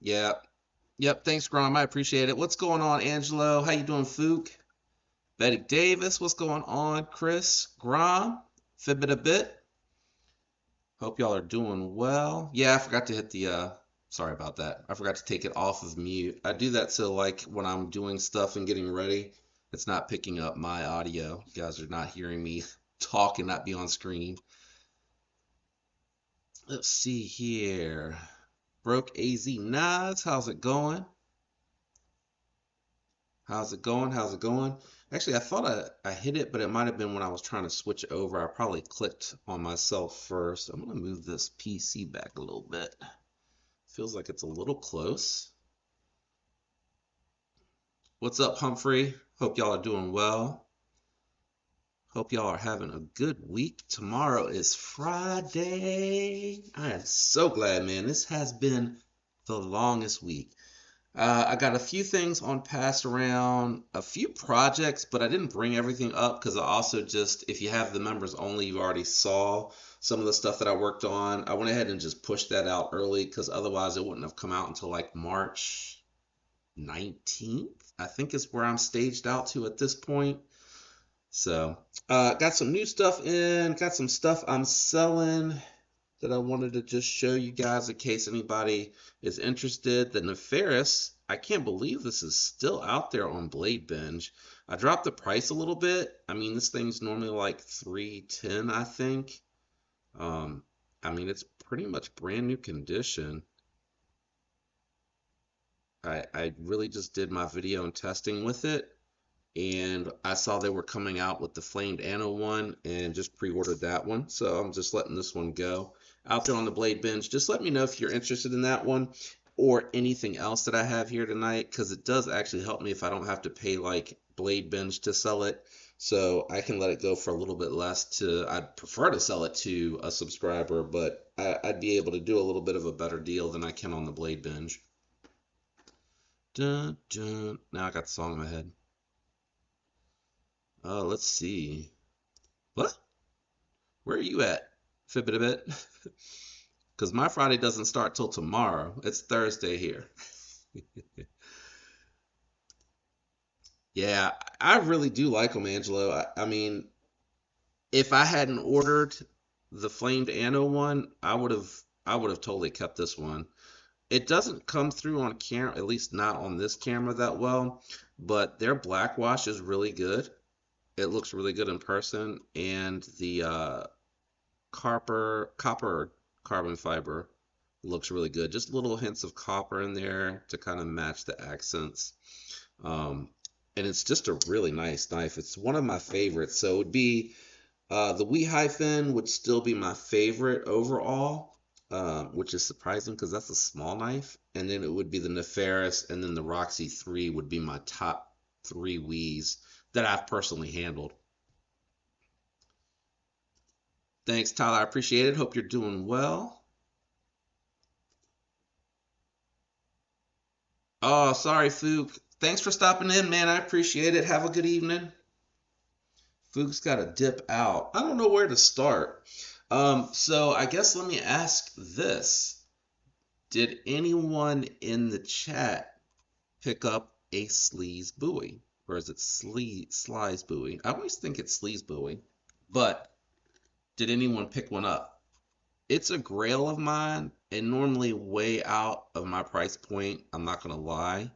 Yeah, Yep, thanks, Grom. I appreciate it. What's going on, Angelo? How you doing, Fook? Betty Davis, what's going on? Chris, Grom, Fibbit a bit. Hope y'all are doing well. Yeah, I forgot to hit the sorry about that. I forgot to take it off of mute. I do that so like when I'm doing stuff and getting ready, it's not picking up my audio. You guys are not hearing me talk and not be on screen. Let's see here. Broke AZ Nas, how's it going? How's it going? How's it going? Actually, I thought I hit it, but it might have been when I was trying to switch over. I probably clicked on myself first. I'm gonna move this PC back a little bit. Feels like it's a little close. What's up, Humphrey? Hope y'all are doing well. Hope y'all are having a good week. Tomorrow is Friday. I am so glad, man. This has been the longest week. I got a few things on pass around, a few projects, but I didn't bring everything up because I also just, if you have the members only, you already saw some of the stuff that I worked on. I went ahead and just pushed that out early because otherwise it wouldn't have come out until like March 19th, I think is where I'm staged out to at this point. So, got some new stuff in, got some stuff I'm selling that I wanted to just show you guys in case anybody is interested. The Nefaris, I can't believe this is still out there on Blade Binge. I dropped the price a little bit. I mean, this thing's normally like 310, I think. Um, I mean, it's pretty much brand new condition. I really just did my video and testing with it, and I saw they were coming out with the Flamed Anno one and just pre-ordered that one. So I'm just letting this one go out there on the Blade Binge. Just let me know if you're interested in that one or anything else that I have here tonight, because it does actually help me if I don't have to pay like Blade Binge to sell it. So I can let it go for a little bit less to, I'd prefer to sell it to a subscriber, but I'd be able to do a little bit of a better deal than I can on the Blade Binge. Dun, dun. Now I got the song in my head. Let's see. What? Where are you at? Fibbit a bit. Because my Friday doesn't start till tomorrow. It's Thursday here. Yeah, I really do like them, Angelo. I mean, if I hadn't ordered the Flamed Anno one, I would have totally kept this one. It doesn't come through on camera, at least not on this camera that well, but their black wash is really good. It looks really good in person, and the copper carbon fiber looks really good. Just little hints of copper in there to kind of match the accents. Um, and it's just a really nice knife. It's one of my favorites. So it would be the Weehai would still be my favorite overall, which is surprising because that's a small knife. And then it would be the Nefaris, and then the Roxy 3 would be my top three Wees that I've personally handled. Thanks, Tyler. I appreciate it. Hope you're doing well. Oh, sorry, Fook. Thanks for stopping in, man. I appreciate it. Have a good evening. Fook's got to dip out. I don't know where to start. So I guess let me ask this. Did anyone in the chat pick up a Sleaze buoy? Or is it Slize buoy? I always think it's Sleaze buoy. But did anyone pick one up? It's a grail of mine and normally way out of my price point. I'm not going to lie.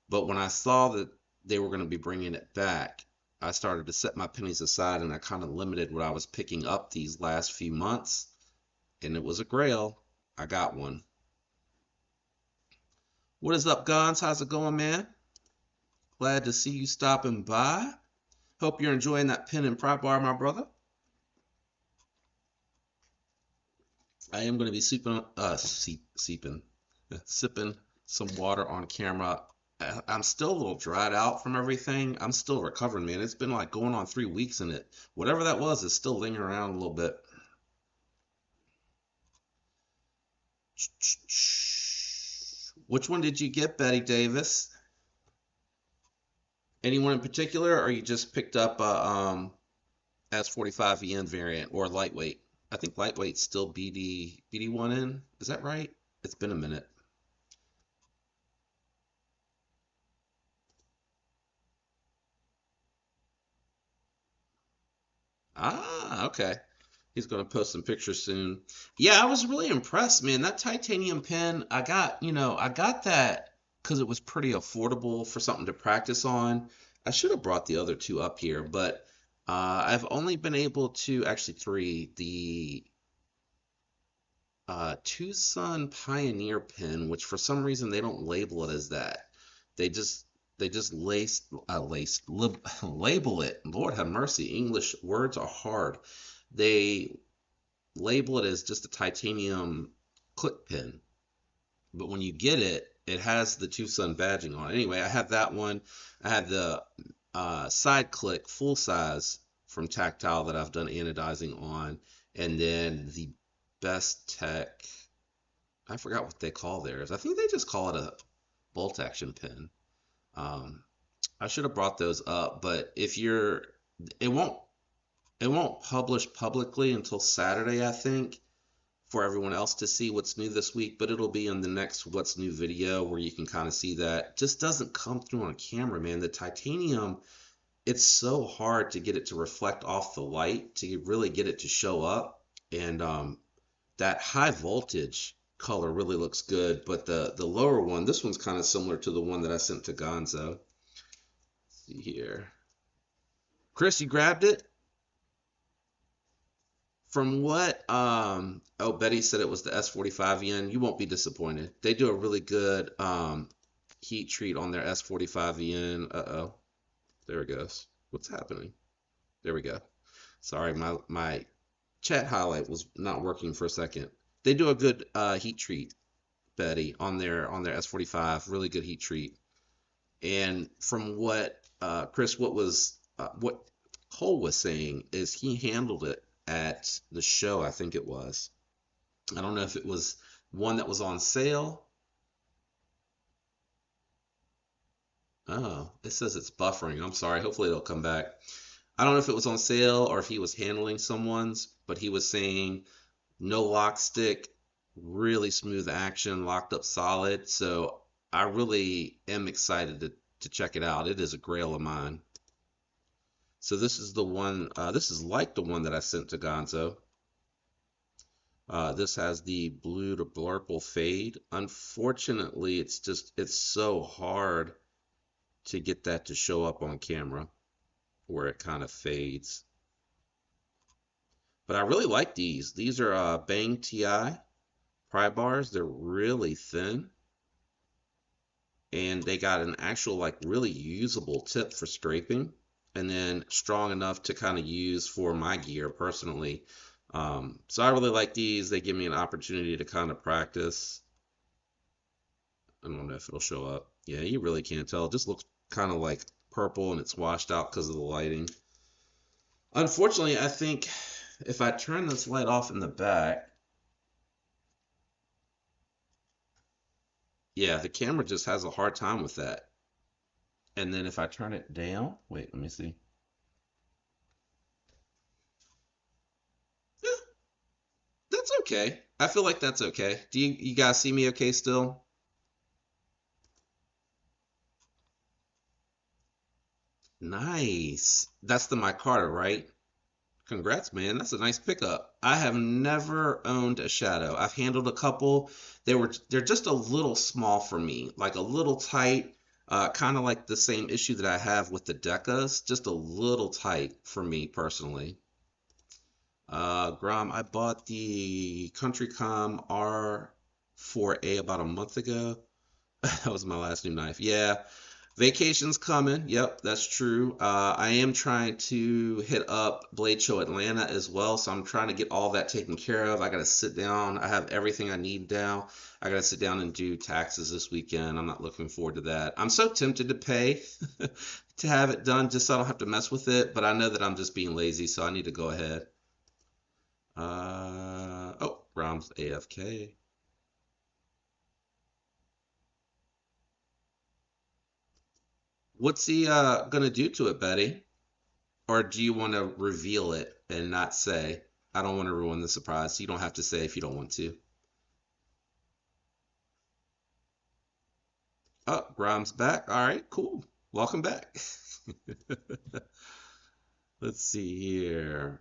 But when I saw that they were going to be bringing it back, I started to set my pennies aside and I kind of limited what I was picking up these last few months. And it was a grail. I got one. What is up, Guns? How's it going, man? Glad to see you stopping by. Hope you're enjoying that pen and prop bar, my brother. I am going to be sipping some water on camera. I'm still a little dried out from everything. I'm still recovering, man. It's been like going on 3 weeks, and it whatever that was is still lingering around a little bit. Which one did you get, Betty Davis? Anyone in particular, or you just picked up a S45VN variant or lightweight? I think lightweight's still BD1N. Is that right? It's been a minute. Ah, okay. He's going to post some pictures soon. Yeah, I was really impressed, man. That titanium pen, I got that because it was pretty affordable for something to practice on. I should have brought the other two up here, but I've only been able to, actually three, the Tucson Pioneer pen, which for some reason they don't label it as that. They just they just label it. Lord have mercy, English words are hard. They label it as just a titanium click pin, but when you get it, it has the Tucson badging on it. Anyway, I have that one. I have the side click full size from Tactile that I've done anodizing on, and then the Best Tech. I forgot what they call theirs. I think they just call it a bolt action pin. Um, I should have brought those up, but if you're, it won't it won't publish publicly until Saturday, I think, for everyone else to see what's new this week, but it'll be in the next what's new video where you can kind of see that. Just doesn't come through on camera, man. The titanium, it's so hard to get it to reflect off the light to really get it to show up. And that high voltage color really looks good, but the lower one, this one's kind of similar to the one that I sent to Gonzo. Let's see here. Chris, you grabbed it? From what oh, Betty said it was the S45VN. You won't be disappointed. They do a really good heat treat on their S45VN. Uh-oh. There it goes. What's happening? There we go. Sorry, my chat highlight was not working for a second. They do a good heat treat, Betty, on their S45. Really good heat treat. And from what Chris, what Cole was saying is he handled it at the show, I think it was. I don't know if it was one that was on sale. Oh, it says it's buffering. I'm sorry. Hopefully it'll come back. I don't know if it was on sale or if he was handling someone's, but he was saying no lock stick, really smooth action, locked up solid. So I really am excited to check it out. It is a grail of mine. So this is the one, this is like the one that I sent to Gonzo. This has the blue to blurple fade. Unfortunately, it's so hard to get that to show up on camera where it kind of fades. But I really like these. These are Bang TI pry bars. They're really thin. And they got an actual, like, really usable tip for scraping. And then strong enough to kind of use for my gear personally. So I really like these. They give me an opportunity to kind of practice. I don't know if it'll show up. Yeah, you really can't tell. It just looks kind of like purple and it's washed out because of the lighting. Unfortunately, I think if I turn this light off in the back, yeah, the camera just has a hard time with that. And then if I turn it down, wait, let me see. Yeah, that's okay. I feel like that's okay. Do you guys see me okay still? Nice. That's the micarta, right? Congrats, man. That's a nice pickup. I have never owned a Shadow. I've handled a couple. They're just a little small for me, like a little tight, kind of like the same issue that I have with the Decas, just a little tight for me personally. Grom, I bought the CountryCom R4A about a month ago. That was my last new knife. Yeah, vacation's coming. Yep, that's true. I am trying to hit up Blade Show Atlanta as well, so I'm trying to get all that taken care of. I got to sit down. I have everything I need now. I got to sit down and do taxes this weekend. I'm not looking forward to that. I'm so tempted to pay to have it done just so I don't have to mess with it, but I know that I'm just being lazy, so I need to go ahead. Oh, Rom's AFK. What's he gonna do to it, Betty? Or do you want to reveal it and not say? I don't want to ruin the surprise. So you don't have to say if you don't want to. Oh, Grom's back. All right, cool. Welcome back. Let's see here.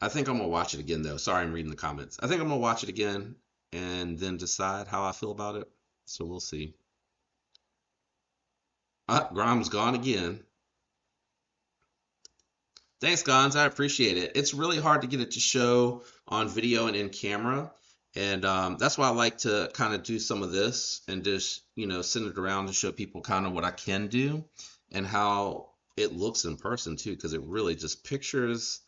I think I'm gonna watch it again though. Sorry, I'm reading the comments. I think I'm gonna watch it again and then decide how I feel about it. So we'll see. Grime's gone again. Thanks, Gons. I appreciate it. It's really hard to get it to show on video and in camera. And that's why I like to kind of do some of this and just, send it around to show people kind of what I can do and how it looks in person too, because it really just pictures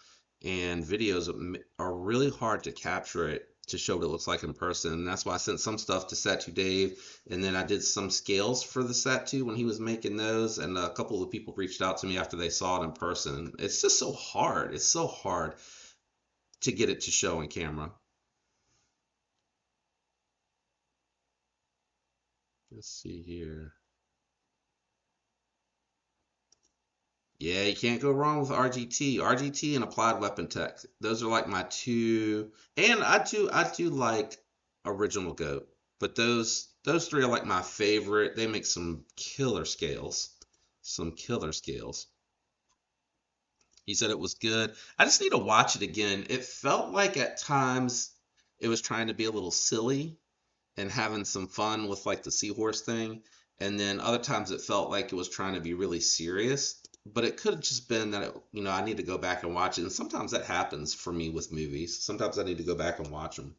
and videos are really hard to capture it to show what it looks like in person. And that's why I sent some stuff to Satu Dave, and then I did some scales for the Satu when he was making those, and a couple of people reached out to me after they saw it in person. It's just so hard. It's so hard to get it to show in camera. Let's see here. Yeah, you can't go wrong with RGT. RGT and Applied Weapon Tech. Those are like my two. And I do like Original Goat. But those three are like my favorite. They make some killer scales. Some killer scales. He said it was good. I just need to watch it again. It felt like at times it was trying to be a little silly and having some fun with like the seahorse thing. And then other times it felt like it was trying to be really serious. But it could have just been that I need to go back and watch it. And sometimes that happens for me with movies. Sometimes I need to go back and watch them.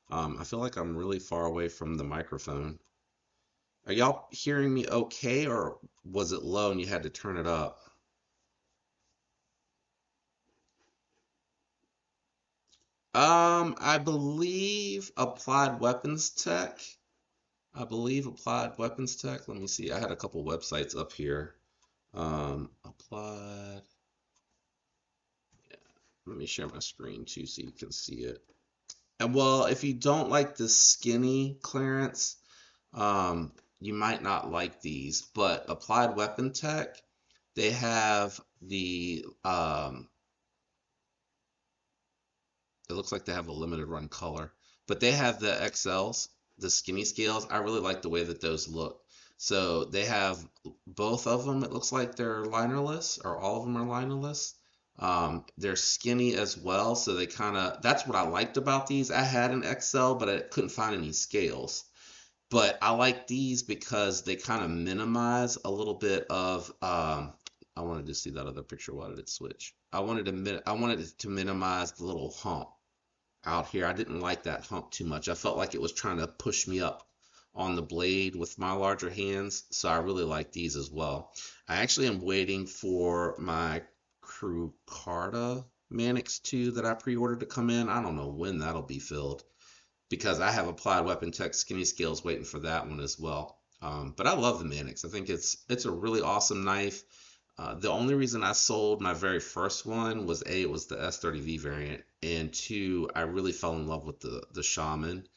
I feel like I'm really far away from the microphone. Are y'all hearing me okay, or was it low and you had to turn it up? I believe Applied Weapons Tech. I believe Applied Weapons Tech. Let me see. I had a couple websites up here. Applied. Yeah. Let me share my screen too so you can see it. And well, if you don't like the skinny clearance, you might not like these. But Applied Weapon Tech, they have it looks like they have a limited run color, but they have the XLs, the skinny scales. I really like the way that those look. So they have both of them. It looks like they're linerless, or all of them are linerless. They're skinny as well, so they kind of, that's what I liked about these. I had an XL, but I couldn't find any scales. But I like these because they kind of minimize a little bit of, I wanted to see that other picture. Why did it switch? I wanted it to minimize the little hump out here. I didn't like that hump too much. I felt like it was trying to push me up on the blade with my larger hands, so I really like these as well. I actually am waiting for my Crucarda Manix 2 that I pre-ordered to come in. I don't know when that'll be filled because I have Applied Weapon Tech skinny scales waiting for that one as well. But I love the Manix. I think it's a really awesome knife. The only reason I sold my very first one was A, it was the S30V variant, and two, I really fell in love with the Shaman.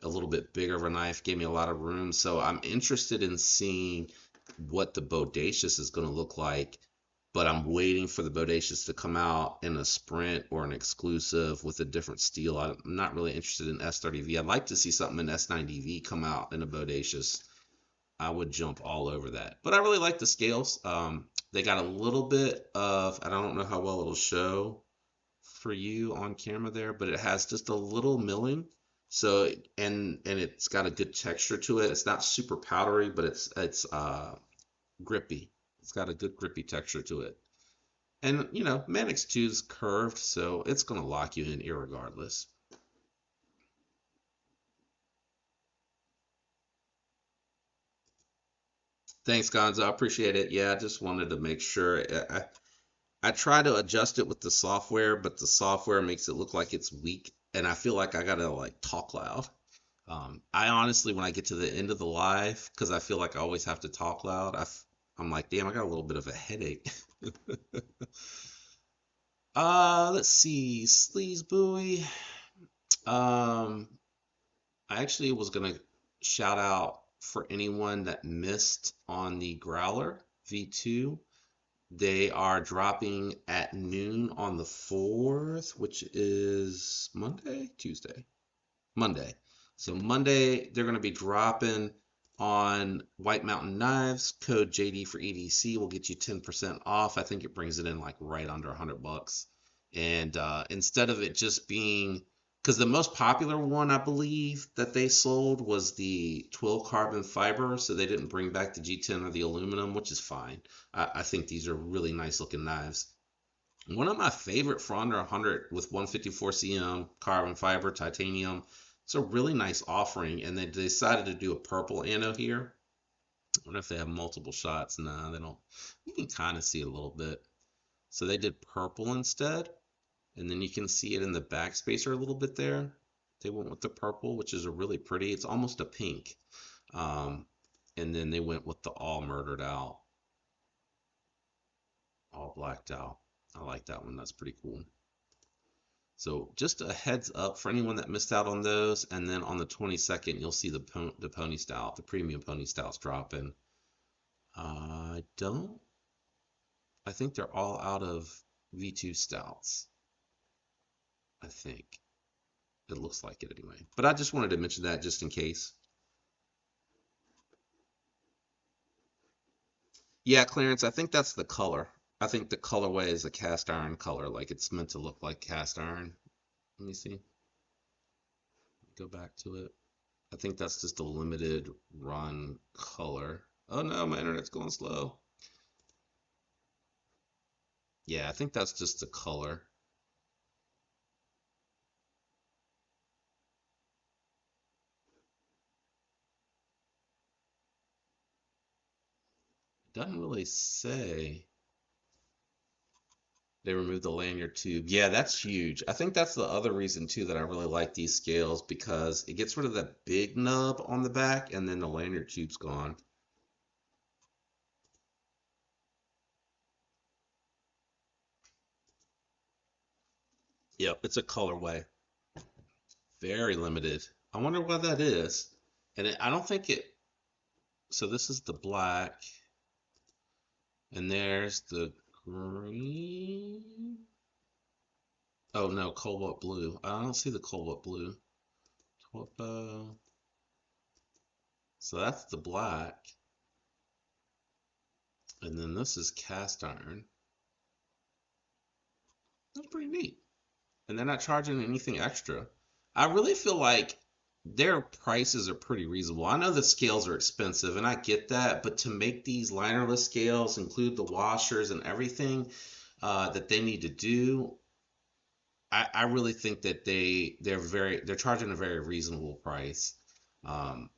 A little bit bigger of a knife, gave me a lot of room. So I'm interested in seeing what the Bodacious is going to look like, but I'm waiting for the Bodacious to come out in a sprint or an exclusive with a different steel. I'm not really interested in S30V. I'd like to see something in S90V come out in a Bodacious. I would jump all over that. But I really like the scales. They got a little bit of, I don't know how well it'll show for you on camera there, but it has just a little milling. So and it's got a good texture to it. It's not super powdery, but it's grippy. It's got a good grippy texture to it. And Manix 2 is curved, so it's gonna lock you in irregardless. Thanks, Gonzo. I appreciate it. Yeah, I just wanted to make sure. I try to adjust it with the software, but the software makes it look like it's weak, and I feel like I gotta like talk loud. I honestly, when I get to the end of the live, because I feel like I always have to talk loud, I'm like, damn, I got a little bit of a headache. Let's see, Sleaze Buoy. Um, I actually was gonna shout out for anyone that missed on the Growler V2. They are dropping at noon on the 4th, which is Monday, Tuesday, Monday. So Monday, they're going to be dropping on White Mountain Knives. Code JD for EDC will get you 10% off. I think it brings it in like right under $100. And instead of it just being, because the most popular one I believe that they sold was the twill carbon fiber, so they didn't bring back the G10 or the aluminum, which is fine. I think these are really nice looking knives. One of my favorite for under 100 with 154 cm carbon fiber titanium. It's a really nice offering, and they decided to do a purple anno here. I wonder if they have multiple shots. Nah, they don't. You can kind of see it a little bit. So they did purple instead, and then you can see it in the backspacer a little bit there. They went with the purple, which is a really pretty. It's almost a pink. Um, and then they went with the all murdered out, all blacked out. I like that one. That's pretty cool. So just a heads up for anyone that missed out on those. And then on the 22nd, you'll see the pony stout, the premium pony stouts dropping. I don't. I think they're all out of V2 stouts. I think it looks like it anyway. But I just wanted to mention that just in case. Yeah, Clarence, I think that's the color. I think the colorway is a cast iron color, like it's meant to look like cast iron. Let me see. Go back to it. I think that's just a limited run color. Oh no, my internet's going slow. Yeah, I think that's just the color. It doesn't really say. They removed the lanyard tube. Yeah, that's huge. I think that's the other reason too that I really like these scales because it gets rid of that big nub on the back and then the lanyard tube's gone. Yep, it's a colorway. Very limited. I wonder why that is. And I don't think it. So this is the black, and there's the green. Oh no, cobalt blue. I don't see the cobalt blue. So that's the black, and then this is cast iron. That's pretty neat. And they're not charging anything extra. I really feel like their prices are pretty reasonable. I know the scales are expensive, and I get that, but to make these linerless scales, include the washers and everything that they need to do, I really think that they're charging a very reasonable price.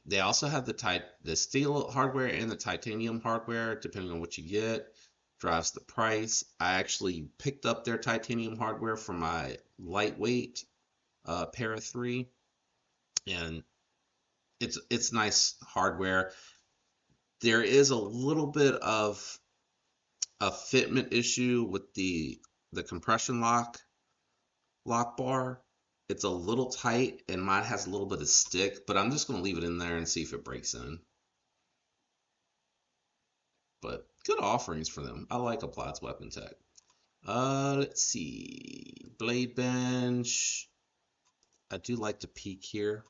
They also have the steel hardware and the titanium hardware, depending on what you get, drives the price. I actually picked up their titanium hardware for my lightweight Para 3, and it's nice hardware. There is a little bit of a fitment issue with the compression lock bar. It's a little tight, and mine has a little bit of stick, but I'm just going to leave it in there and see if it breaks in. But good offerings for them. I like Applied's Weapon Tech. Let's see. Blade Bench. I do like to peek here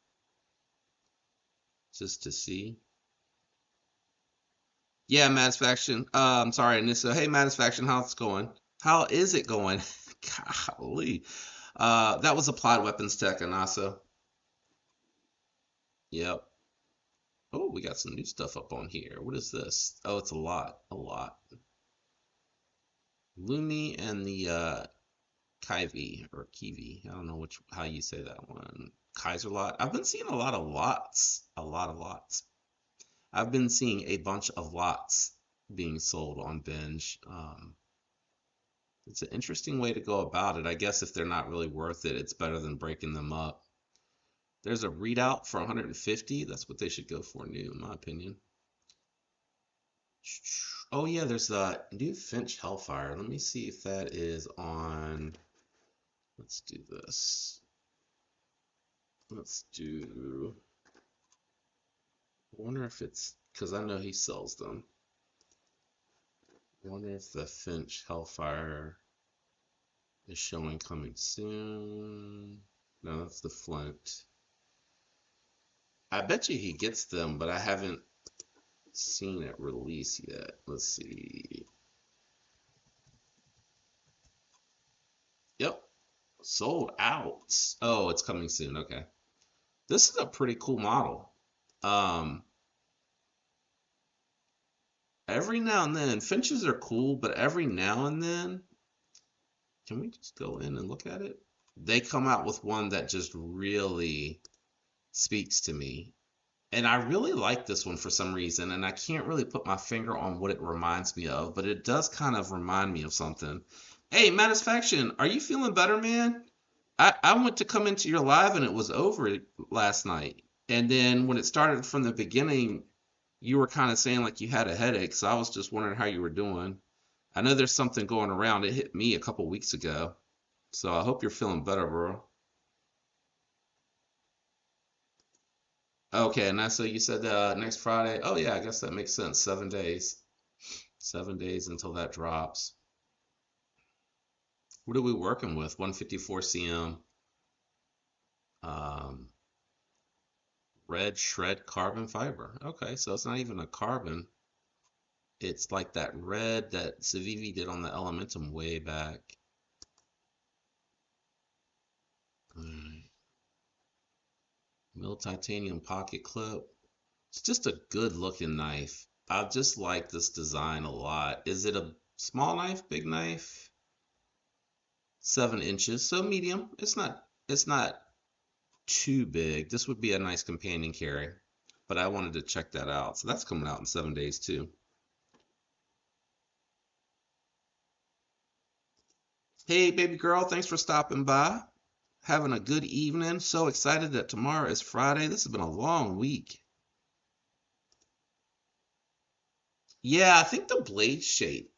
just to see. Yeah, Faction. I'm sorry, Anissa. Hey, Faction, how's it going? How is it going? Golly. That was Applied Weapons Tech, Anassa. Yep. Oh, we got some new stuff up on here. What is this? Oh, it's a lot. A lot. Lumi and the Kiwi or Kiwi. I don't know how you say that one. Kaiser lot. I've been seeing a lot of lots. A lot of lots. I've been seeing a bunch of lots being sold on Binge. It's an interesting way to go about it. I guess if they're not really worth it, it's better than breaking them up. There's a readout for 150. That's what they should go for new, in my opinion. Oh yeah, there's the new Finch Hellfire. Let me see if that is on. Let's do this. Let's do. I wonder if it's because I know he sells them. I wonder if the Finch Hellfire is showing coming soon. No, that's the Flint. I bet you he gets them, but I haven't seen it release yet. Let's see. Yep, Sold out. Oh, it's coming soon. Okay. This is a pretty cool model. Um, every now and then, finches are cool, but every now and then, can we just go in and look at it? They come out with one that just really speaks to me. And I really like this one for some reason, and I can't really put my finger on what it reminds me of, but it does kind of remind me of something. Hey, Matisfaction, are you feeling better, man? I went to come into your live and it was over last night. And then when it started from the beginning, you were kind of saying like you had a headache, so I was just wondering how you were doing. I know there's something going around. It hit me a couple weeks ago. So I hope you're feeling better, bro. Okay, and so you said next Friday. Oh yeah, I guess that makes sense. 7 days. 7 days until that drops. What are we working with? 154 cm. Um, red shred carbon fiber. Okay, so it's not even a carbon. It's like that red that Civivi did on the Elementum way back. Alright. Mill titanium pocket clip. It's just a good looking knife. I just like this design a lot. Is it a small knife, big knife? 7 inches, so medium. It's not too big. This would be a nice companion carry, but I wanted to check that out. So that's coming out in 7 days too. Hey, baby girl, thanks for stopping by. Having a good evening. So excited that tomorrow is Friday. This has been a long week. Yeah, I think the blade shape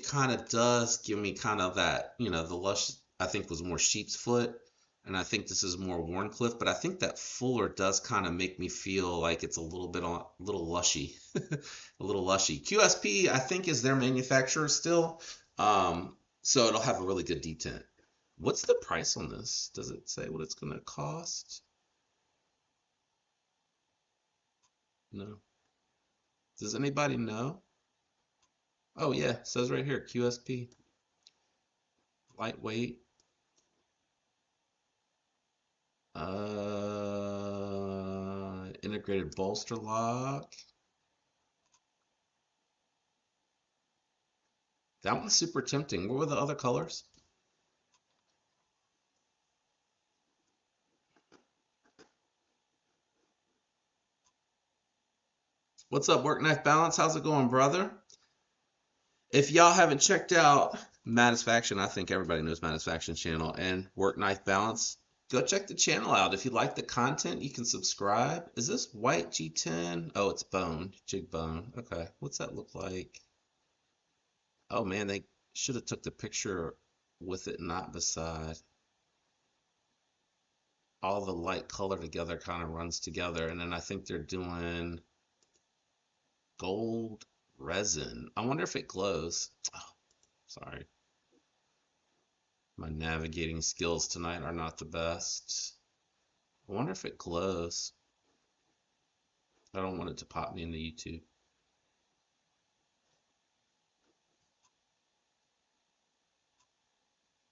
kind of does give me kind of that, the Lush I think was more sheep's foot, and I think this is more Wharncliffe, but I think that Fuller does kind of make me feel like it's a little bit on, a little lushy, a little lushy. QSP I think is their manufacturer still, so it'll have a really good detent. What's the price on this? Does it say what it's gonna cost? No. Does anybody know? Oh yeah, it says right here, QSP. Lightweight. Integrated bolster lock. That one's super tempting. What were the other colors? What's up, Work Knife Balance? How's it going, brother? If y'all haven't checked out Matisfaction, I think everybody knows Matisfaction's channel, and Work Knife Balance, go check the channel out. If you like the content, you can subscribe. Is this white G10? Oh, it's bone, jig bone. Okay, what's that look like? Oh man, they should have took the picture with it not beside. All the light color together kind of runs together, and then I think they're doing gold resin. I wonder if it glows. Oh, sorry. My navigating skills tonight are not the best. I wonder if it glows. I don't want it to pop me into YouTube.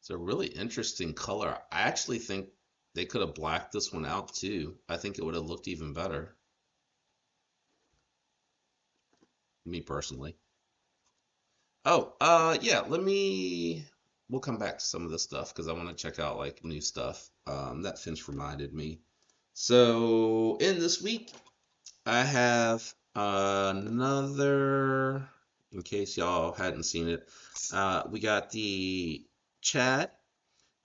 It's a really interesting color. I actually think they could have blacked this one out too. I think it would have looked even better. Me personally. Oh, yeah, we'll come back to some of this stuff because I want to check out like new stuff. That Finch reminded me. So in this week, I have another, in case y'all hadn't seen it, we got the Chad.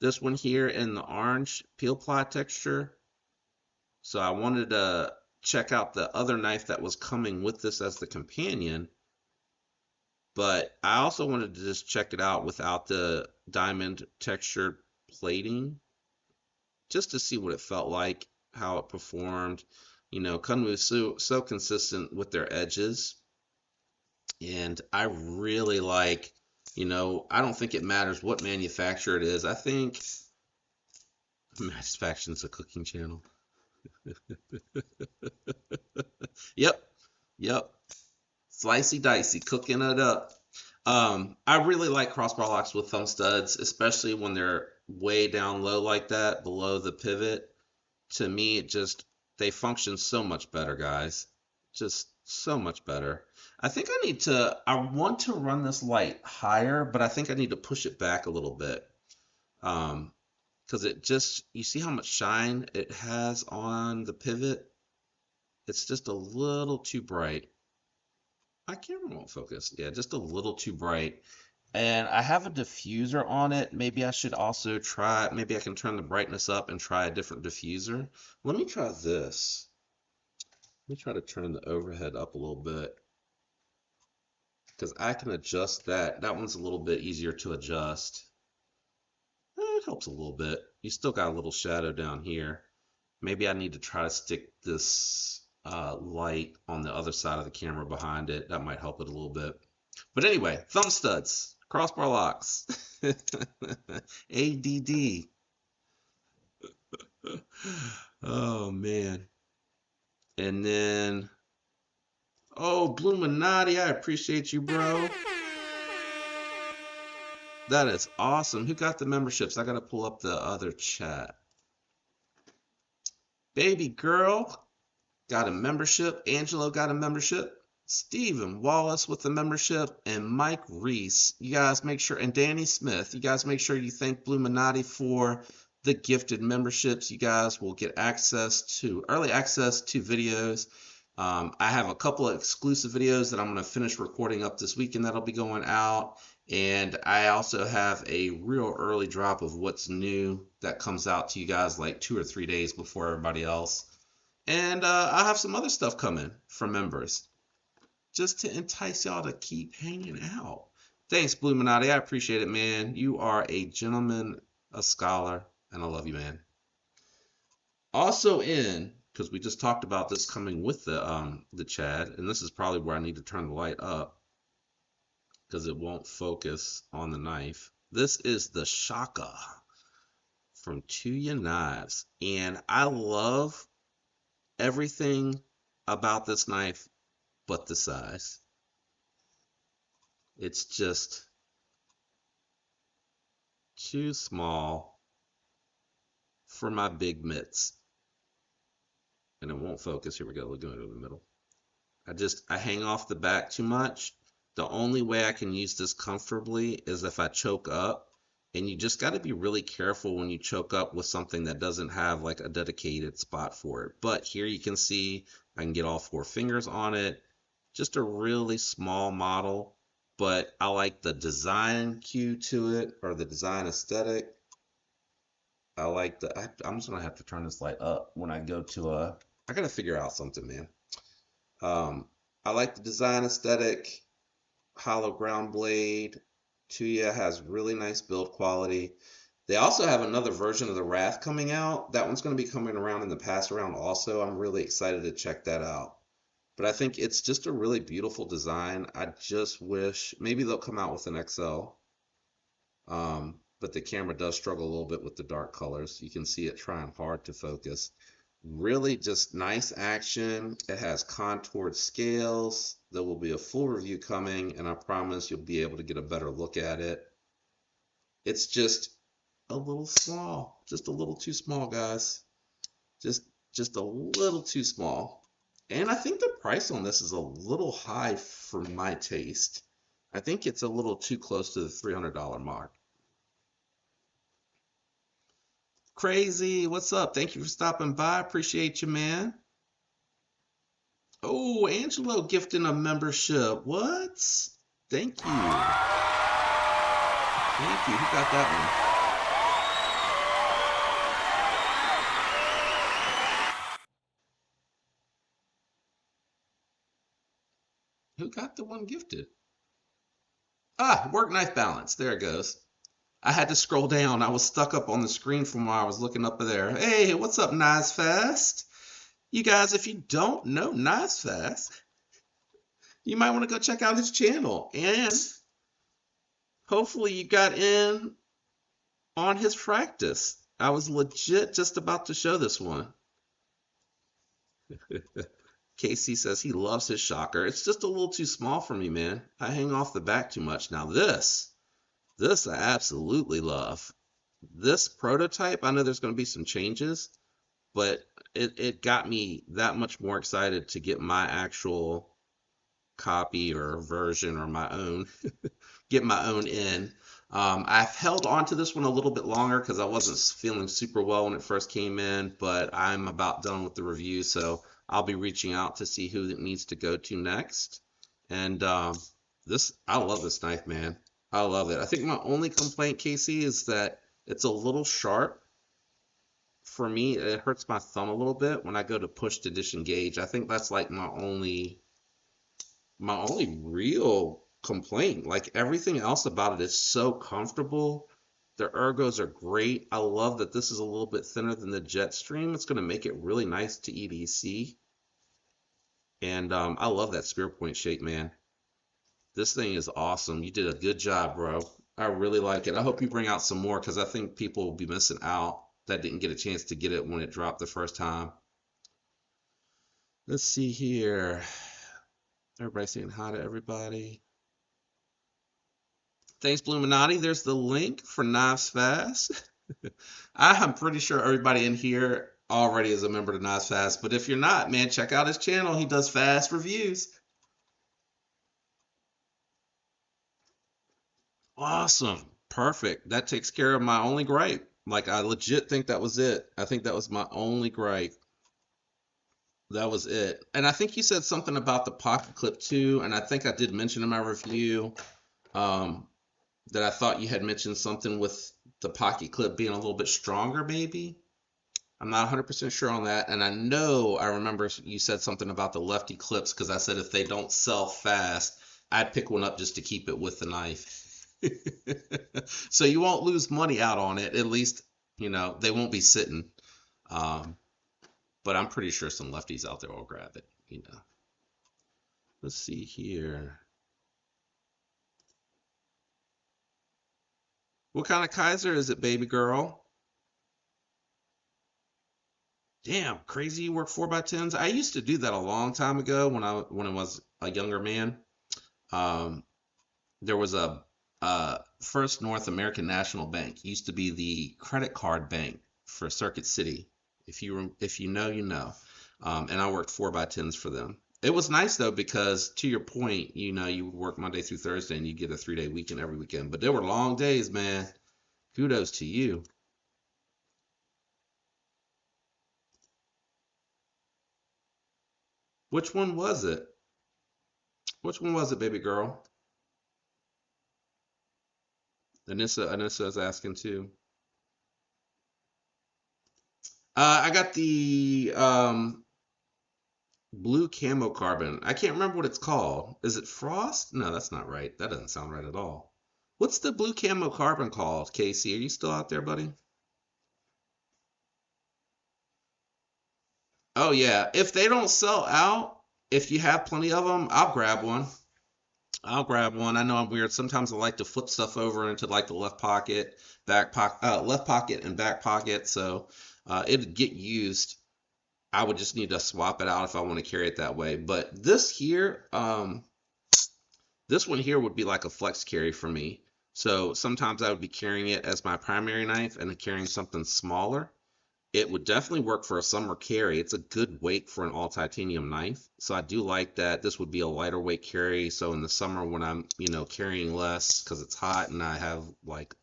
This one here in the orange peel ply texture. So I wanted to check out the other knife that was coming with this as the companion. But I also wanted to just check it out without the diamond textured plating, just to see what it felt like, how it performed. Kunmu is so consistent with their edges, and I really like, I don't think it matters what manufacturer it is. I think Matisfaction's a cooking channel. Yep, yep. Slicey dicey, cooking it up. I really like crossbar locks with thumb studs, especially when they're way down low like that, below the pivot. To me, they function so much better, guys. Just so much better. I want to run this light higher, but I think I need to push it back a little bit. Because you see how much shine it has on the pivot? It's just a little too bright. My camera won't focus. Yeah, just a little too bright. And I have a diffuser on it. Maybe I should also maybe I can turn the brightness up and try a different diffuser. Let me try this. Let me try to turn the overhead up a little bit because I can adjust that. That one's a little bit easier to adjust. It helps a little bit. You still got a little shadow down here. Maybe I need to try to stick this light on the other side of the camera behind it. That might help it a little bit. But anyway, thumb studs, crossbar locks, ADD. Oh man. And then, oh, Bluminati, I appreciate you, bro. That is awesome. Who got the memberships? I gotta pull up the other chat. Baby girl got a membership. Angelo got a membership. Stephen Wallace with the membership, and Mike Reese. You guys make sure, and Danny Smith. You guys make sure you thank Bluminati for the gifted memberships. You guys will get early access to videos. I have a couple of exclusive videos that I'm going to finish recording up this weekend that'll be going out. And I also have a real early drop of what's new that comes out to you guys like 2 or 3 days before everybody else. And I have some other stuff coming from members just to entice y'all to keep hanging out. Thanks, Bluminati. I appreciate it, man. You are a gentleman, a scholar, and I love you, man. Also because we just talked about this coming with the Chad, and this is probably where I need to turn the light up because it won't focus on the knife. This is the Shaka from Tuya Knives, and I love everything about this knife but the size. It's just too small for my big mitts. And it won't focus. Here we go. We're going to the middle. I hang off the back too much. The only way I can use this comfortably is if I choke up. And you just got to be really careful when you choke up with something that doesn't have like a dedicated spot for it. But here you can see I can get all 4 fingers on it. Just a really small model, but I like the design cue to it, or the design aesthetic. I'm just gonna have to turn this light up when I go to I gotta figure out something, man. I like the design aesthetic, hollow ground blade. Tuya has really nice build quality. They also have another version of the Wrath coming out. That one's going to be coming around in the pass around also. I'm really excited to check that out. But I think it's just a really beautiful design. I just wish maybe they'll come out with an XL. But the camera does struggle a little bit with the dark colors. You can see it trying hard to focus. Really just nice action. It has contoured scales. There will be a full review coming, and I promise you'll be able to get a better look at it. It's just a little small. Just a little too small, guys. Just a little too small. And I think the price on this is a little high for my taste. I think it's a little too close to the $300 mark. Crazy, what's up? Thank you for stopping by. Appreciate you, man. Oh, Angelo gifting a membership. What? Thank you. Thank you. Who got that one? Who got the one gifted? Work knife balance. There it goes. I had to scroll down. I was stuck up on the screen from where I was looking up there. Hey, what's up, Knives Fast? You guys, if you don't know Knives Fast, you might want to go check out his channel. And hopefully you got in on his practice. I was legit just about to show this one. Casey says he loves his shocker. It's just a little too small for me, man. I hang off the back too much. Now this I absolutely love. This prototype, I know there's going to be some changes, but it got me that much more excited to get my actual copy or version or my own, get my own in. I've held on to this one a little bit longer because I wasn't feeling super well when it first came in, but I'm about done with the review, so I'll be reaching out to see who it needs to go to next. And I love this knife, man. I love it. I think my only complaint, Casey, is that it's a little sharp. For me, it hurts my thumb a little bit when I go to push to disengage. I think that's like my only real complaint. Like everything else about it is so comfortable. The ergos are great. I love that this is a little bit thinner than the Jetstream. It's going to make it really nice to EDC. And I love that spear point shape, man. This thing is awesome. You did a good job, bro. I really like it. I hope you bring out some more because I think people will be missing out that didn't get a chance to get it when it dropped the first time. Let's see here. Everybody saying hi to everybody. Thanks, Bluminati. There's the link for Knives Fast. I'm pretty sure everybody in here already is a member of Knives Fast, but if you're not, man, check out his channel. He does fast reviews. Awesome. Perfect. That takes care of my only gripe. Like, I legit think that was it. I think that was my only gripe. That was it. And I think you said something about the pocket clip too, and I think I did mention in my review that I thought you had mentioned something with the pocket clip being a little bit stronger, maybe. I'm not 100% sure on that. And I know I remember you said something about the lefty clips because I said if they don't sell fast, I'd pick one up just to keep it with the knife. So you won't lose money out on it. At least, they won't be sitting. But I'm pretty sure some lefties out there will grab it. Let's see here. What kind of Kaiser is it, baby girl? Damn, crazy you work 4x10s. I used to do that a long time ago when I was a younger man. There was a First North American National Bank. Used to be the credit card bank for Circuit City. If you know, you know. And I worked 4x10s for them. It was nice though because to your point, you would work Monday through Thursday and you get a 3-day weekend every weekend. But there were long days, man. Kudos to you. Which one was it? Which one was it, baby girl? Anissa is asking too. I got the blue camo carbon. I can't remember what it's called. Is it Frost? No, that's not right. That doesn't sound right at all. What's the blue camo carbon called, Casey? Are you still out there, buddy? Oh yeah. If they don't sell out, if you have plenty of them, I'll grab one. I'll grab one. I know I'm weird. Sometimes I like to flip stuff over into like the left pocket, left pocket and back pocket, so it'd get used. I would just need to swap it out if I want to carry it that way. But this one here would be like a flex carry for me. So sometimes I would be carrying it as my primary knife and carrying something smaller. It would definitely work for a summer carry. It's a good weight for an all titanium knife. So I do like that. This would be a lighter weight carry. So in the summer when I'm, carrying less because it's hot and I have like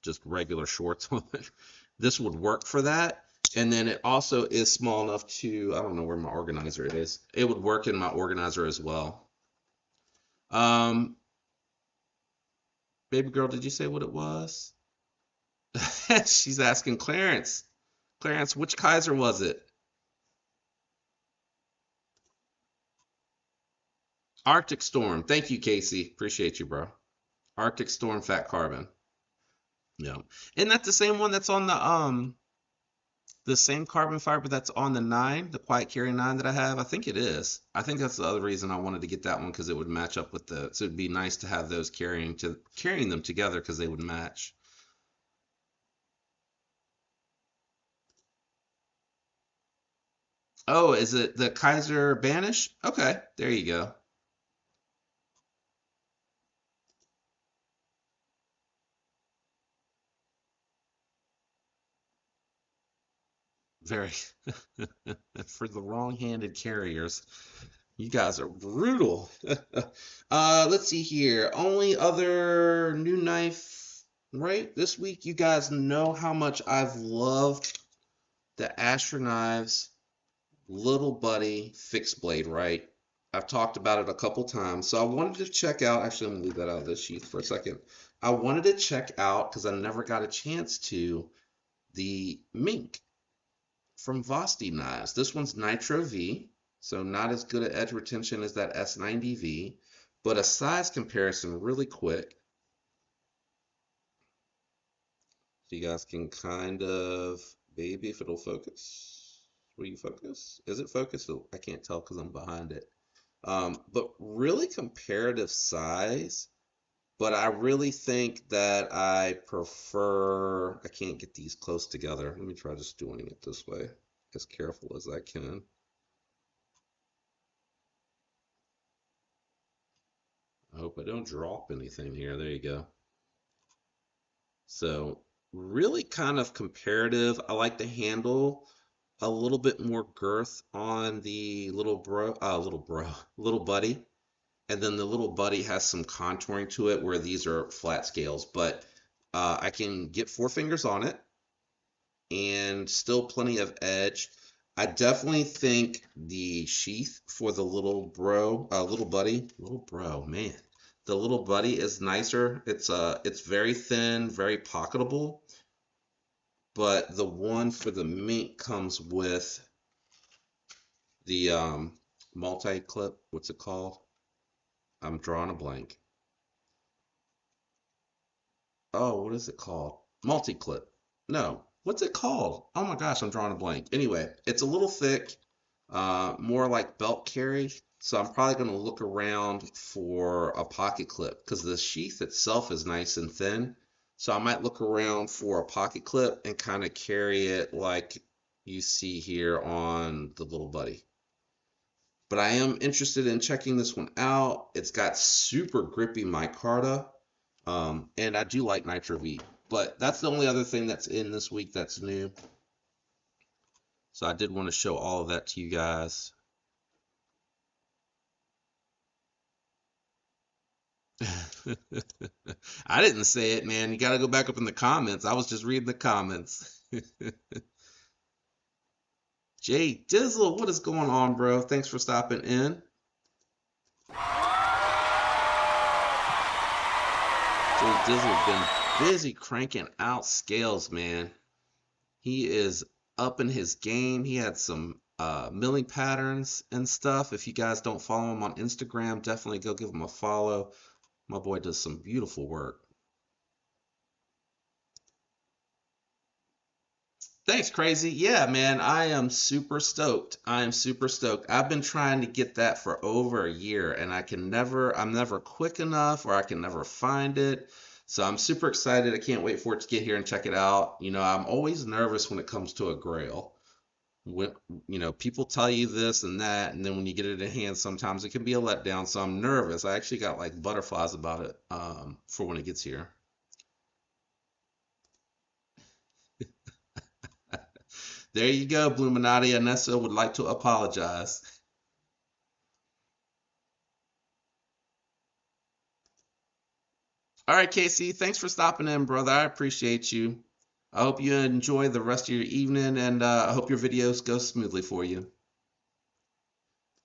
just regular shorts on, this would work for that. And then it also is small enough I don't know where my organizer is. It would work in my organizer as well. Baby girl, did you say what it was? She's asking Clarence. Clarence, which Kaiser was it? Arctic Storm. Thank you, Casey. Appreciate you, bro. Arctic Storm Fat Carbon. Yeah. Isn't that the same one that's on the same carbon fiber that's on the 9, the Quiet Carry 9 that I have? I think it is. I think that's the other reason I wanted to get that one because it would match up with so it'd be nice to have those carrying them together because they would match. Oh, is it the Kaiser Banish? Okay, there you go. Very for the wrong-handed carriers. You guys are brutal. Let's see here. Only other new knife, right? This week, you guys know how much I've loved the Asher Knives Little Buddy fixed blade, right? I've talked about it a couple times. So I wanted to check out, actually, I'm gonna leave that out of this sheath for a second. I wanted to check out, because I never got a chance to, the Mink from Vosti Knives. This one's Nitro V, so not as good at edge retention as that S90V, but a size comparison really quick. So you guys can kind of, maybe if it'll focus. Will you focus? Is it focused? Oh, I can't tell because I'm behind it. But really comparative size. But I really think that I prefer, I can't get these close together. Let me try just doing it this way, as careful as I can. I hope I don't drop anything here. There you go. So really kind of comparative. I like the handle a little bit more girth on the little buddy. And then the little buddy has some contouring to it where these are flat scales, but I can get four fingers on it and still plenty of edge. I definitely think the sheath for the little bro, man, the little buddy is nicer. It's very thin, very pocketable, but the one for the Mink comes with the multi-clip. What's it called? I'm drawing a blank. Oh, what is it called? Multi-clip. No, what's it called? Oh my gosh, I'm drawing a blank. Anyway, it's a little thick, more like belt carry. So I'm probably going to look around for a pocket clip because the sheath itself is nice and thin. So I might look around for a pocket clip and kind of carry it like you see here on the little buddy. But I am interested in checking this one out. It's got super grippy micarta. And I do like Nitro V, but that's the only other thing that's in this week that's new. So I did want to show all of that to you guys. I didn't say it, man. You got to go back up in the comments. I was just reading the comments. Jay Dizzle, what is going on, bro? Thanks for stopping in. Jay Dizzle been busy cranking out scales, man. He is up in his game. He had some milling patterns and stuff. If you guys don't follow him on Instagram, definitely go give him a follow. My boy does some beautiful work. Thanks, Crazy. Yeah, man, I am super stoked. I am super stoked. I've been trying to get that for over a year, and I'm never quick enough, or I can never find it. So I'm super excited. I can't wait for it to get here and check it out. You know, I'm always nervous when it comes to a grail. When, people tell you this and that, and then when you get it in hand, sometimes it can be a letdown. So I'm nervous. I actually got like butterflies about it for when it gets here. There you go, Bluminati. Anessa would like to apologize. All right, Casey, thanks for stopping in, brother. I appreciate you. I hope you enjoy the rest of your evening, and I hope your videos go smoothly for you.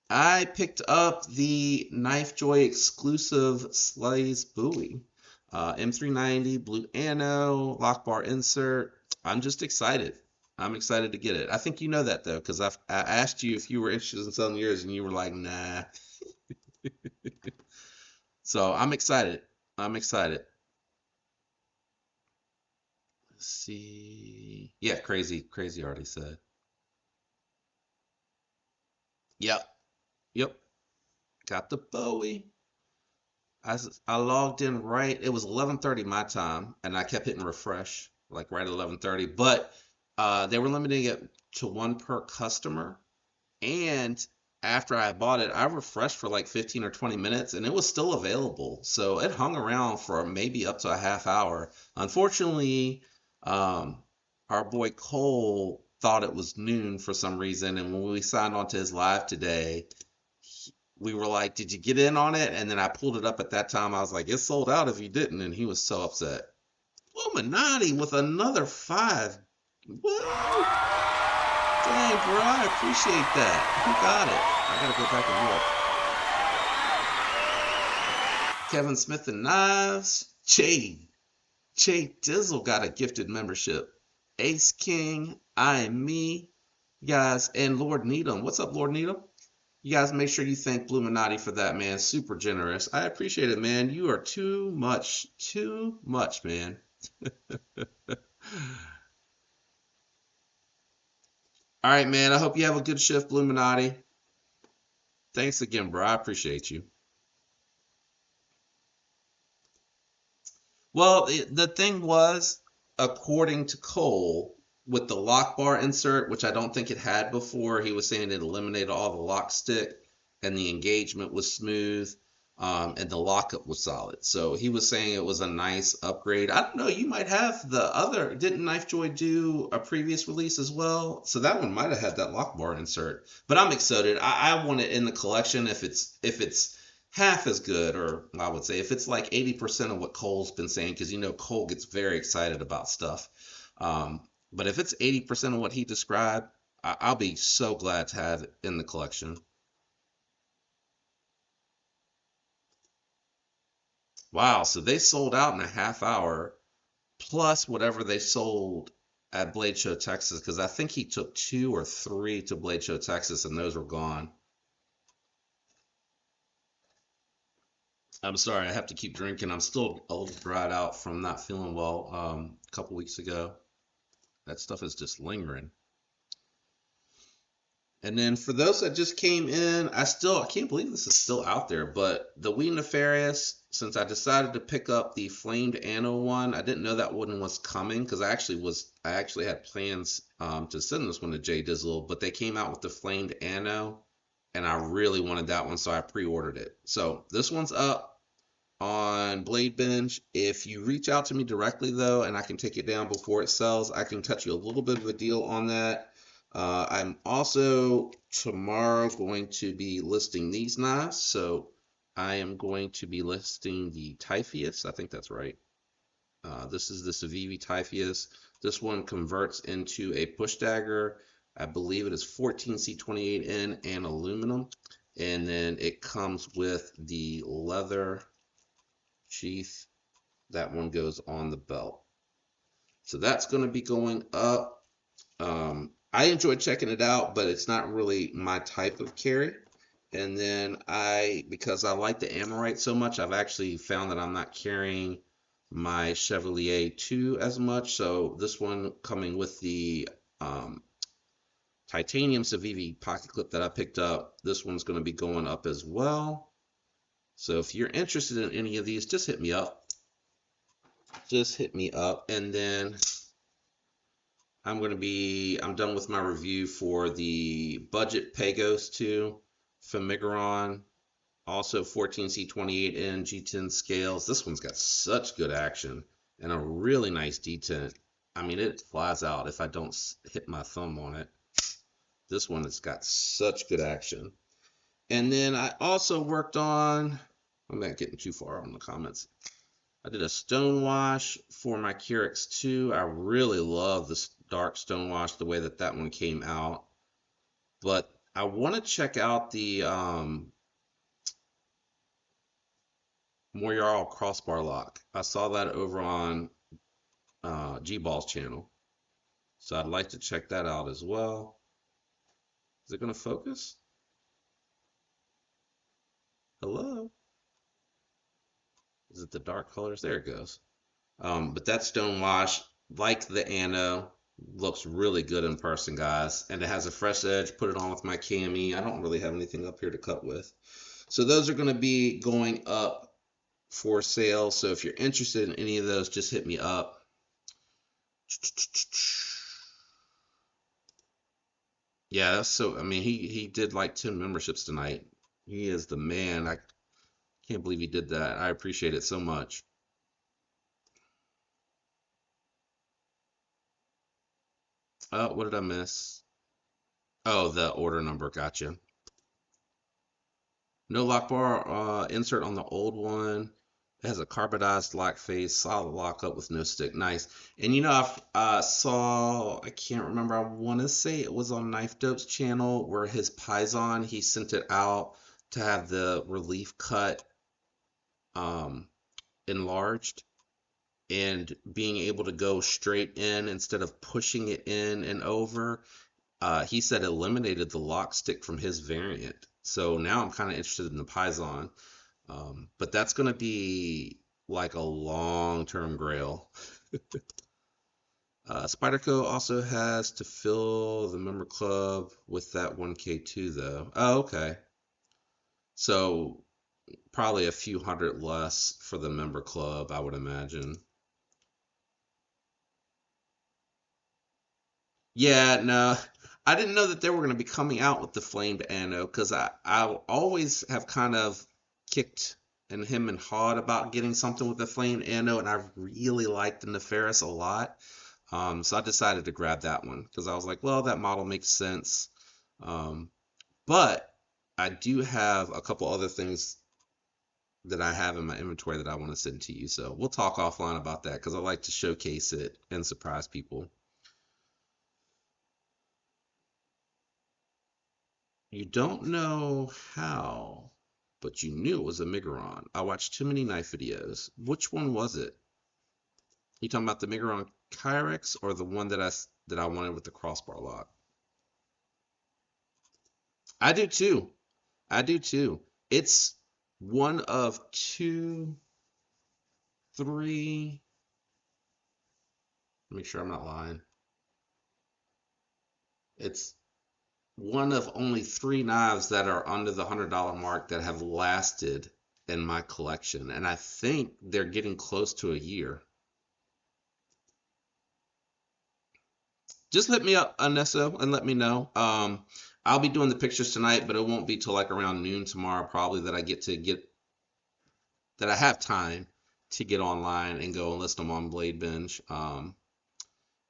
I picked up the Knife Joy exclusive Slays buoy. M390, blue ano, lock bar insert. I'm just excited. I'm excited to get it. I think you know that though, because I asked you if you were interested in selling yours, and you were like, nah. So I'm excited. I'm excited. Let's see. Yeah, crazy already said. Yep, yep. Got the Bowie. I logged in right. It was 11:30 my time, and I kept hitting refresh like right at 11:30. But they were limiting it to one per customer, And after I bought it, I refreshed for like 15 or 20 minutes and it was still available. So it hung around for maybe up to a half hour. Unfortunately, um, our boy Cole thought it was noon for some reason. And when we signed on to his live today, we were like, "Did you get in on it?" And then I pulled it up at that time. I was like, "It's sold out if you didn't." And he was so upset. Illuminati with another 5. What? Dang, bro, I appreciate that. Who got it? I gotta go back and look. Kevin Smith and Knives. Che Dizzle got a gifted membership. Ace King, I Am Me, you guys, and Lord Needham. What's up, Lord Needham? You guys make sure you thank Bluminati for that, man. Super generous. I appreciate it, man. You are too much, man. All right, man. I hope you have a good shift, Bluminati. Thanks again, bro. I appreciate you. Well, the thing was, according to Cole, with the lock bar insert, which I don't think it had before, he was saying it eliminated all the lock stick and the engagement was smooth, and the lockup was solid. So he was saying it was a nice upgrade. I don't know, you might have the other, didn't Knifejoy do a previous release as well? So that one might have had that lock bar insert. But I'm excited. I want it in the collection if it's half as good, or I would say if it's like 80% of what Cole's been saying, because Cole gets very excited about stuff. But if it's 80% of what he described, I'll be so glad to have it in the collection. Wow, so they sold out in a half hour, plus whatever they sold at Blade Show Texas, because I think he took 2 or 3 to Blade Show Texas, and those were gone. I'm sorry, I have to keep drinking. I'm still a little dried out from not feeling well a couple weeks ago. That stuff is just lingering. And then for those that just came in, I can't believe this is still out there, but the We Nefarious, since I decided to pick up the Flamed Anno one, I didn't know that one was coming because I actually had plans to send this one to Jay Dizzle, but they came out with the Flamed Anno and I really wanted that one, so I pre-ordered it. So this one's up on Blade Binge. If you reach out to me directly though, and I can take it down before it sells, I can touch you a little bit of a deal on that. I'm also tomorrow going to be listing these knives. So I am going to be listing the Typheus. I think that's right. This is the Civivi Typheus. This one converts into a push dagger. I believe it is 14C28N and aluminum. And then it comes with the leather sheath. That one goes on the belt. So that's going to be going up. I enjoy checking it out, but it's not really my type of carry. And then because I like the Amorite so much, I've actually found that I'm not carrying my Chevalier 2 as much. So this one coming with the titanium Civivi pocket clip that I picked up, this one's going to be going up as well. So if you're interested in any of these, just hit me up. Just hit me up, and then I'm done with my review for the budget Pagos 2, Famigeron, also 14C28N G10 scales. This one's got such good action and a really nice detent. I mean, it flies out if I don't hit my thumb on it. This one has got such good action. And then I also worked on, I'm not getting too far on the comments. I did a stonewash for my Kyrix 2. I really love this dark stonewash, the way that one came out. But I want to check out the Moyarl crossbar lock. I saw that over on G-Ball's channel. So I'd like to check that out as well. Is it going to focus? Hello? Is it the dark colors? There it goes. But that stonewash, like the Anno, looks really good in person, guys. And it has a fresh edge. Put it on with my cami. I don't really have anything up here to cut with. So those are going to be going up for sale. So if you're interested in any of those, just hit me up. Yeah, that's so. I mean, he did like 10 memberships tonight. He is the man. I can't believe he did that. I appreciate it so much. What did I miss? Oh, the order number. Gotcha. No lock bar insert on the old one. It has a carbonized lock face, solid lockup with no stick. Nice. And you know, I saw, I can't remember, I want to say it was on Knife Dope's channel where his Python, he sent it out to have the relief cut um, enlarged and being able to go straight in instead of pushing it in and over. He said eliminated the lock stick from his variant. So now I'm kind of interested in the Python. But that's going to be like a long-term grail. Spyderco also has to fill the member club with that 1K too, though. Oh, okay. So probably a few hundred less for the member club, I would imagine. Yeah, no, I didn't know that they were going to be coming out with the flamed Anno because I always have kind of kicked and him and hawed about getting something with the flamed Anno, and I really liked the Neferis a lot. So I decided to grab that one because I was like, well, that model makes sense. Um, but I do have a couple other things that I have in my inventory that I want to send to you. So we'll talk offline about that because I like to showcase it and surprise people. You don't know how, but you knew it was a Migron. I watched too many knife videos. Which one was it? You talking about the Migron Kyrex or the one that I wanted with the crossbar lock? I do too. I do too. It's one of two, three. Make sure I'm not lying. It's one of only three knives that are under the $100 mark that have lasted in my collection, and I think they're getting close to a year. Just hit me up, Anesso, and let me know. I'll be doing the pictures tonight, but it won't be till like around noon tomorrow, probably that I have time to get online and go and list them on Blade Binge.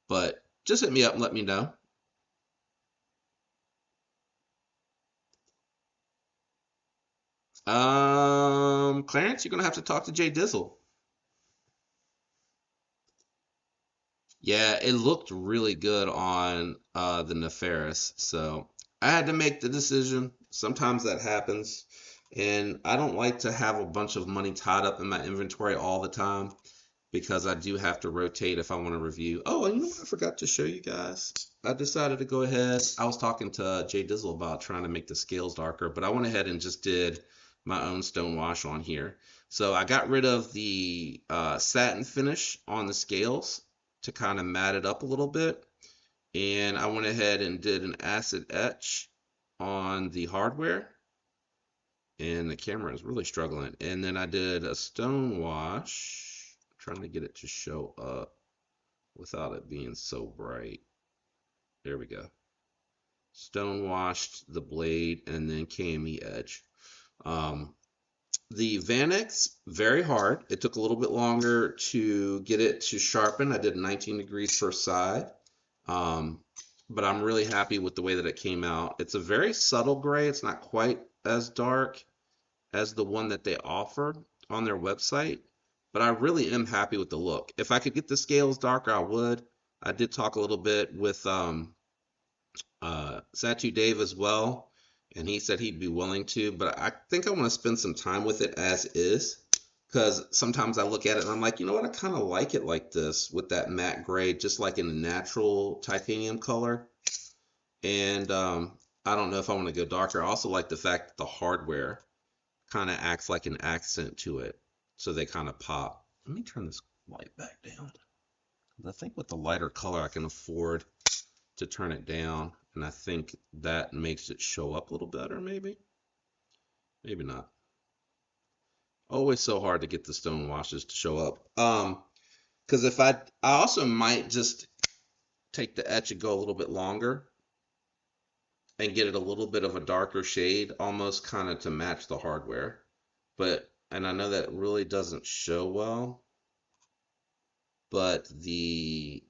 But just hit me up and let me know. Clarence, you're gonna have to talk to Jay Dizzle. Yeah, it looked really good on the Neferis, so I had to make the decision. Sometimes that happens, and I don't like to have a bunch of money tied up in my inventory all the time because I do have to rotate if I want to review. Oh, and you know what I forgot to show you guys? I decided to go ahead. I was talking to Jay Dizzle about trying to make the scales darker, but I went ahead and just did my own stone wash on here. So I got rid of the satin finish on the scales to kind of mat it up a little bit. And I went ahead and did an acid etch on the hardware. And the camera is really struggling. And then I did a stone wash, trying to get it to show up without it being so bright. There we go. Stone washed the blade and then KME edge. Um, the Vanex, very hard. It took a little bit longer to get it to sharpen. I did 19 degrees per side. Um, but I'm really happy with the way that it came out. It's a very subtle gray. It's not quite as dark as the one that they offer on their website, but I really am happy with the look. If I could get the scales darker, I would. I did talk a little bit with Satu Dave as well, and he said he'd be willing to, but I think I want to spend some time with it as is. Because sometimes I look at it and I'm like, you know what? I kind of like it like this with that matte gray, just like in a natural titanium color. And I don't know if I want to go darker. I also like the fact that the hardware kind of acts like an accent to it. So they kind of pop. Let me turn this light back down. I think with the lighter color, I can afford to turn it down. And I think that makes it show up a little better, maybe. Maybe not. Always so hard to get the stone washes to show up. Because if I also might just take the etch and go a little bit longer and get it a little bit of a darker shade, almost kind of to match the hardware. And I know that really doesn't show well, but the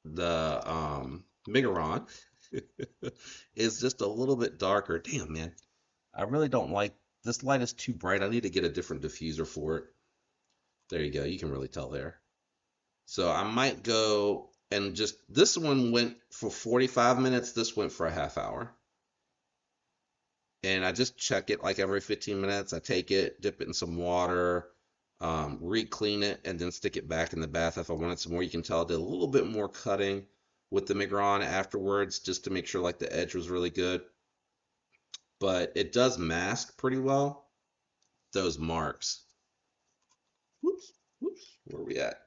Megaron is just a little bit darker. Damn, man. I really don't like this light is too bright. I need to get a different diffuser for it. There you go. You can really tell there. So I might go and just this one went for 45 minutes. This went for a half hour. And I just check it like every 15 minutes. I take it, dip it in some water, re-clean it, and then stick it back in the bath if I wanted some more. You can tell I did a little bit more cutting with the Migron afterwards just to make sure like the edge was really good. But it does mask pretty well those marks. Whoops, whoops, where are we at?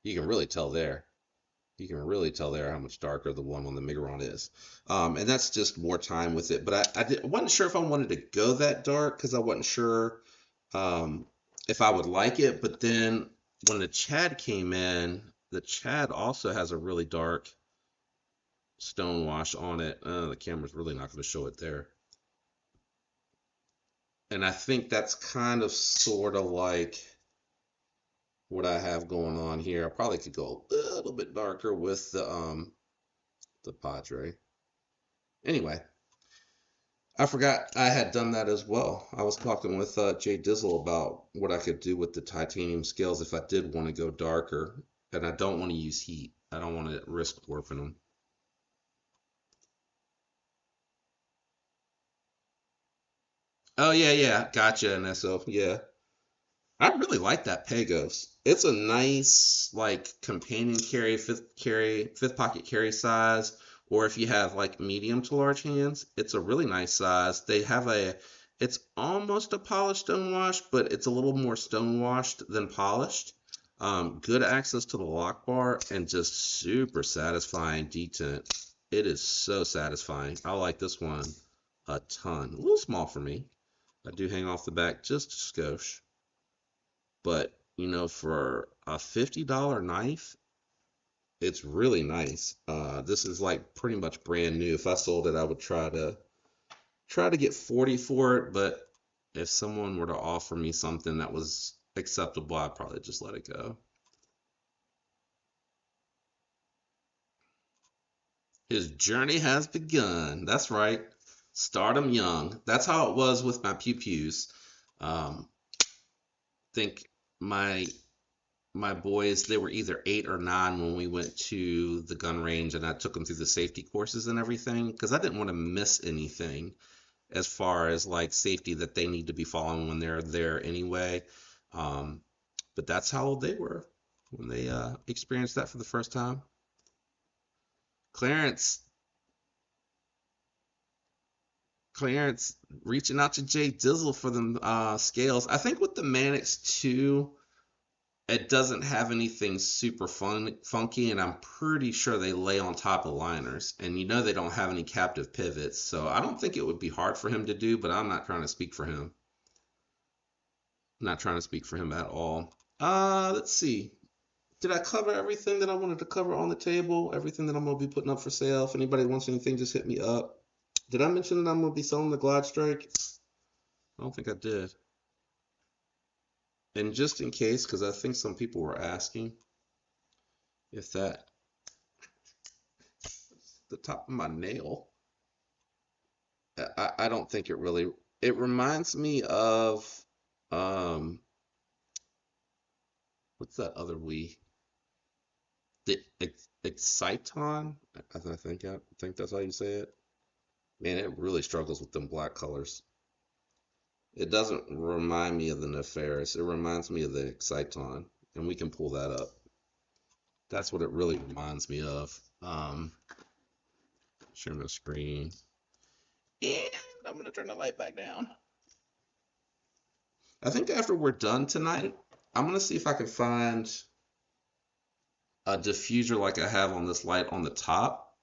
You can really tell there. You can really tell there how much darker the one on the Migron is. And that's just more time with it. But I wasn't sure if I wanted to go that dark because I wasn't sure if I would like it. But then when the Chad came in, the Chad also has a really dark stone wash on it. The camera's really not going to show it there. And I think that's kind of sort of like what I have going on here. I probably could go a little bit darker with the Padre. Anyway, I forgot I had done that as well. I was talking with Jay Dizzle about what I could do with the titanium scales if I did want to go darker, and I don't want to use heat. I don't want to risk warping them. Oh yeah, yeah, gotcha, Nesso. Yeah, I really like that Pagos. It's a nice like companion carry, fifth pocket carry size, or if you have like medium to large hands, it's a really nice size. It's almost a polished stone wash, but it's a little more stone washed than polished. Good access to the lock bar and just super satisfying detent. It is so satisfying. I like this one a ton. A little small for me. I do hang off the back just a skosh. But, for a $50 knife, it's really nice. This is like pretty much brand new. If I sold it, I would try to get 40 for it, but if someone were to offer me something that was acceptable, I'd probably just let it go. His journey has begun. That's right. Start 'em young. That's how it was with my pew pews. Um, think my my boys, they were either 8 or 9 when we went to the gun range and I took them through the safety courses and everything because I didn't want to miss anything as far as like safety that they need to be following when they're there anyway. Um, but that's how old they were when they experienced that for the first time. Clarence, Clarence reaching out to Jay Dizzle for the scales. I think with the Mannix 2, it doesn't have anything super funky, and I'm pretty sure they lay on top of liners. And they don't have any captive pivots, so I don't think it would be hard for him to do, but I'm not trying to speak for him. I'm not trying to speak for him at all. Let's see. Did I cover everything that I wanted to cover on the table? Everything that I'm going to be putting up for sale? If anybody wants anything, just hit me up. Did I mention that I'm going to be selling the Glide Strike? I don't think I did. And just in case, because I think some people were asking if that the top of my nail. I don't think it reminds me of um what's that other Wii? The Exciton? I think that's how you say it. Man, it really struggles with them black colors. It doesn't remind me of the Nefarious. It reminds me of the Exciton, and we can pull that up. That's what it really reminds me of. Share my screen. And I'm gonna turn the light back down. I think after we're done tonight, I'm gonna see if I can find a diffuser like I have on this light on the top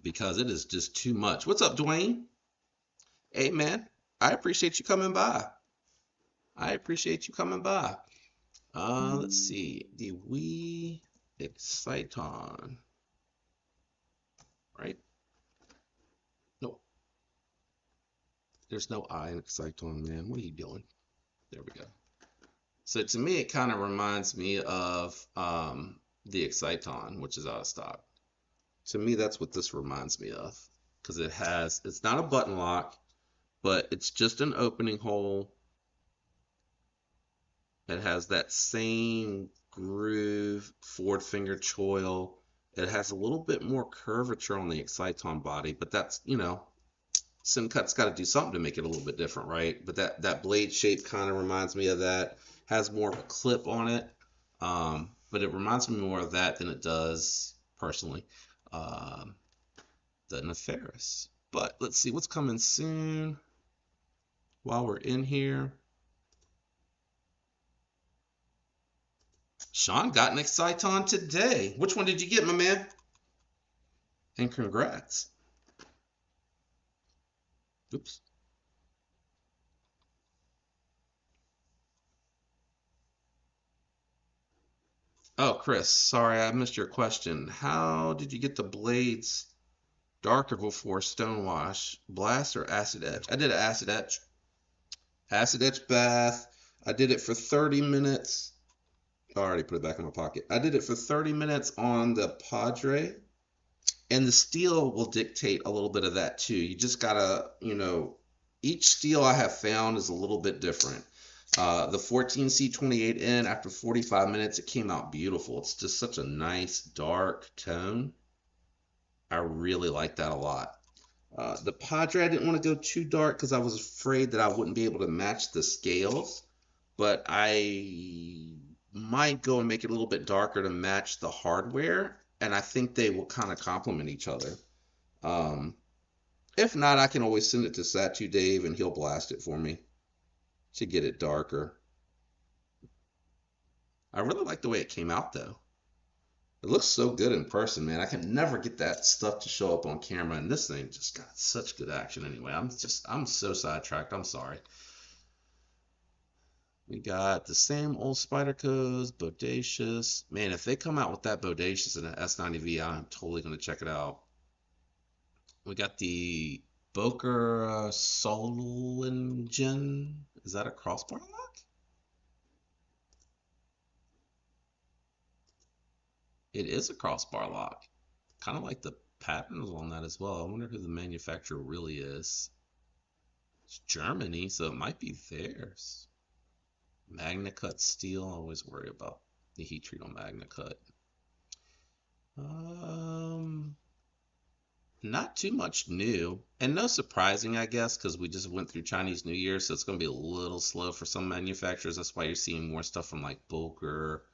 because it is just too much. What's up, Dwayne? Hey, man. I appreciate you coming by. I appreciate you coming by. Let's see. The Wii Exciton. right? Nope. There's no I in Exciton, man. What are you doing? There we go. So to me, it kind of reminds me of the Exciton, which is out of stock. To me, that's what this reminds me of. Because it's not a button lock, but it's just an opening hole. It has that same groove, forward finger choil. It has a little bit more curvature on the Exciton body, but that's, Simcut's got to do something to make it a little bit different, right? But that blade shape kind of reminds me of that. Has more of a clip on it, but it reminds me more of that than it does, personally, um, the Neferis. But let's see what's coming soon while we're in here. Sean got an Exciton today. Which one did you get, my man? And congrats. Oops. Oh, Chris, sorry I missed your question. How did you get the blades darker before stonewash? Blast or acid etch? I did an acid etch. Acid etch bath. I did it for 30 minutes. I already put it back in my pocket. I did it for 30 minutes on the Padre. And the steel will dictate a little bit of that too. You just gotta, each steel I have found is a little bit different. The 14C28N, after 45 minutes, it came out beautiful. It's just such a nice dark tone. I really like that a lot. The Padre, I didn't want to go too dark because I was afraid that I wouldn't be able to match the scales, but I might go and make it a little bit darker to match the hardware, and I think they will kind of complement each other. Um, if not, I can always send it to Satu Dave and he'll blast it for me to get it darker. I really like the way it came out though. It looks so good in person, man. I can never get that stuff to show up on camera, and this thing just got such good action anyway. I'm so sidetracked. I'm sorry. We got the same old Spyderco's, Bodacious. Man, if they come out with that Bodacious in an S90V, I'm totally going to check it out. We got the Boker Solingen. Is that a crossbar lock? It is a crossbar lock. Kind of like the patterns on that as well. I wonder who the manufacturer really is. It's Germany, so it might be theirs. MagnaCut steel. I always worry about the heat treat on MagnaCut. Not too much new, and no surprising, I guess, because we just went through Chinese New Year, so it's going to be a little slow for some manufacturers. That's why you're seeing more stuff from like Boker,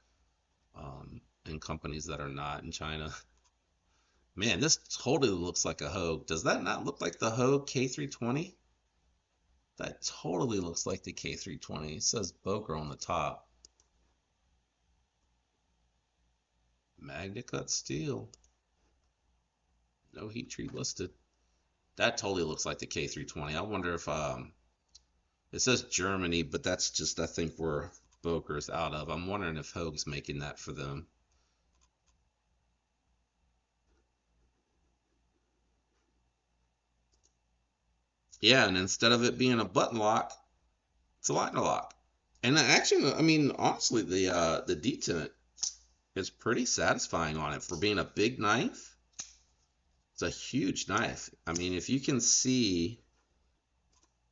and companies that are not in China. Man, this totally looks like a Hogue. Does that not look like the Hogue K320? That totally looks like the K320. It says Boker on the top. MagnaCut steel. No heat treat listed. That totally looks like the K320. I wonder if it says Germany, but that's just, I think, where Boker's out of. I'm wondering if Hogue's making that for them. Yeah, and instead of it being a button lock, it's a liner lock. And actually, I mean, honestly, the detent is pretty satisfying on it for being a big knife. It's a huge knife. I mean, if you can see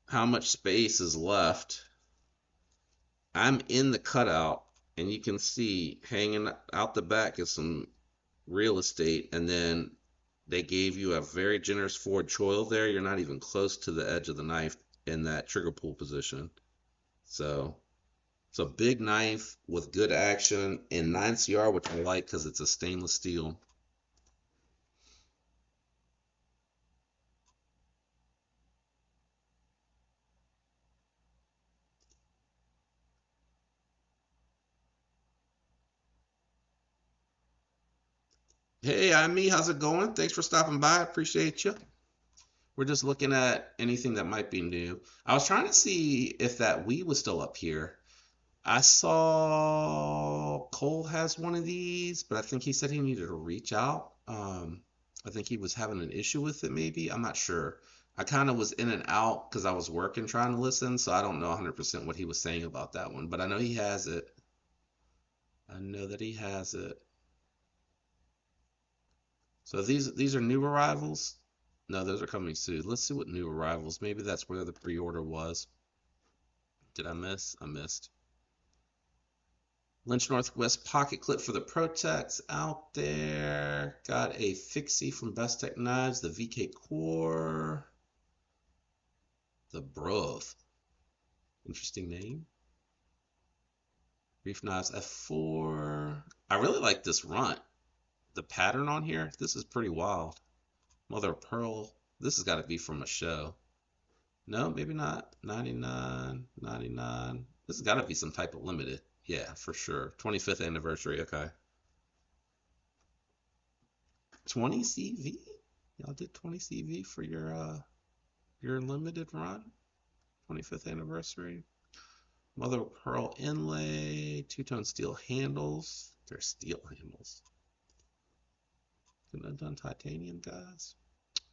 how much space is left, I'm in the cutout, and you can see hanging out the back is some real estate, and then they gave you a very generous forward choil there. You're not even close to the edge of the knife in that trigger pull position. So it's a big knife with good action in 9CR, which I like because it's a stainless steel. Hey, I'm me. How's it going? Thanks for stopping by. I appreciate you. We're just looking at anything that might be new. I was trying to see if that Wii was still up here. I saw Cole has one of these, but I think he said he needed to reach out. I think he was having an issue with it, maybe. I'm not sure. I kind of was in and out because I was working trying to listen, so I don't know 100% what he was saying about that one, but I know he has it. I know that he has it. So these are new arrivals? No, those are coming soon. Let's see what new arrivals. Maybe that's where the pre-order was. Did I miss? I missed. Lynch Northwest pocket clip for the Protex out there. Got a fixie from Best Tech Knives, the VK Core, the Broth. Interesting name. Reef Knives F4. I really like this runt. The pattern on here, this is pretty wild. Mother of Pearl. This has got to be from a show. No, maybe not. 99, 99. This has got to be some type of limited. Yeah, for sure. 25th anniversary. Okay. 20 CV? Y'all did 20 CV for your limited run? 25th anniversary. Mother of Pearl inlay, two-tone steel handles. They're steel handles. Couldn't have done titanium, guys.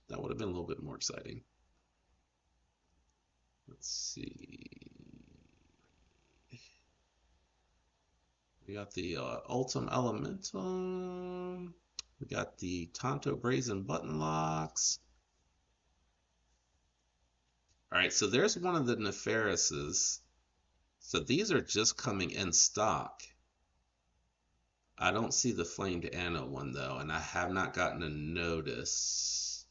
That would have been a little bit more exciting. Let's see. We got the Ultim Elementum. We got the Tonto Brazen button locks. All right, so there's one of the Nefaruses. So these are just coming in stock. I don't see the Flamed Anno one though, and I have not gotten a notice.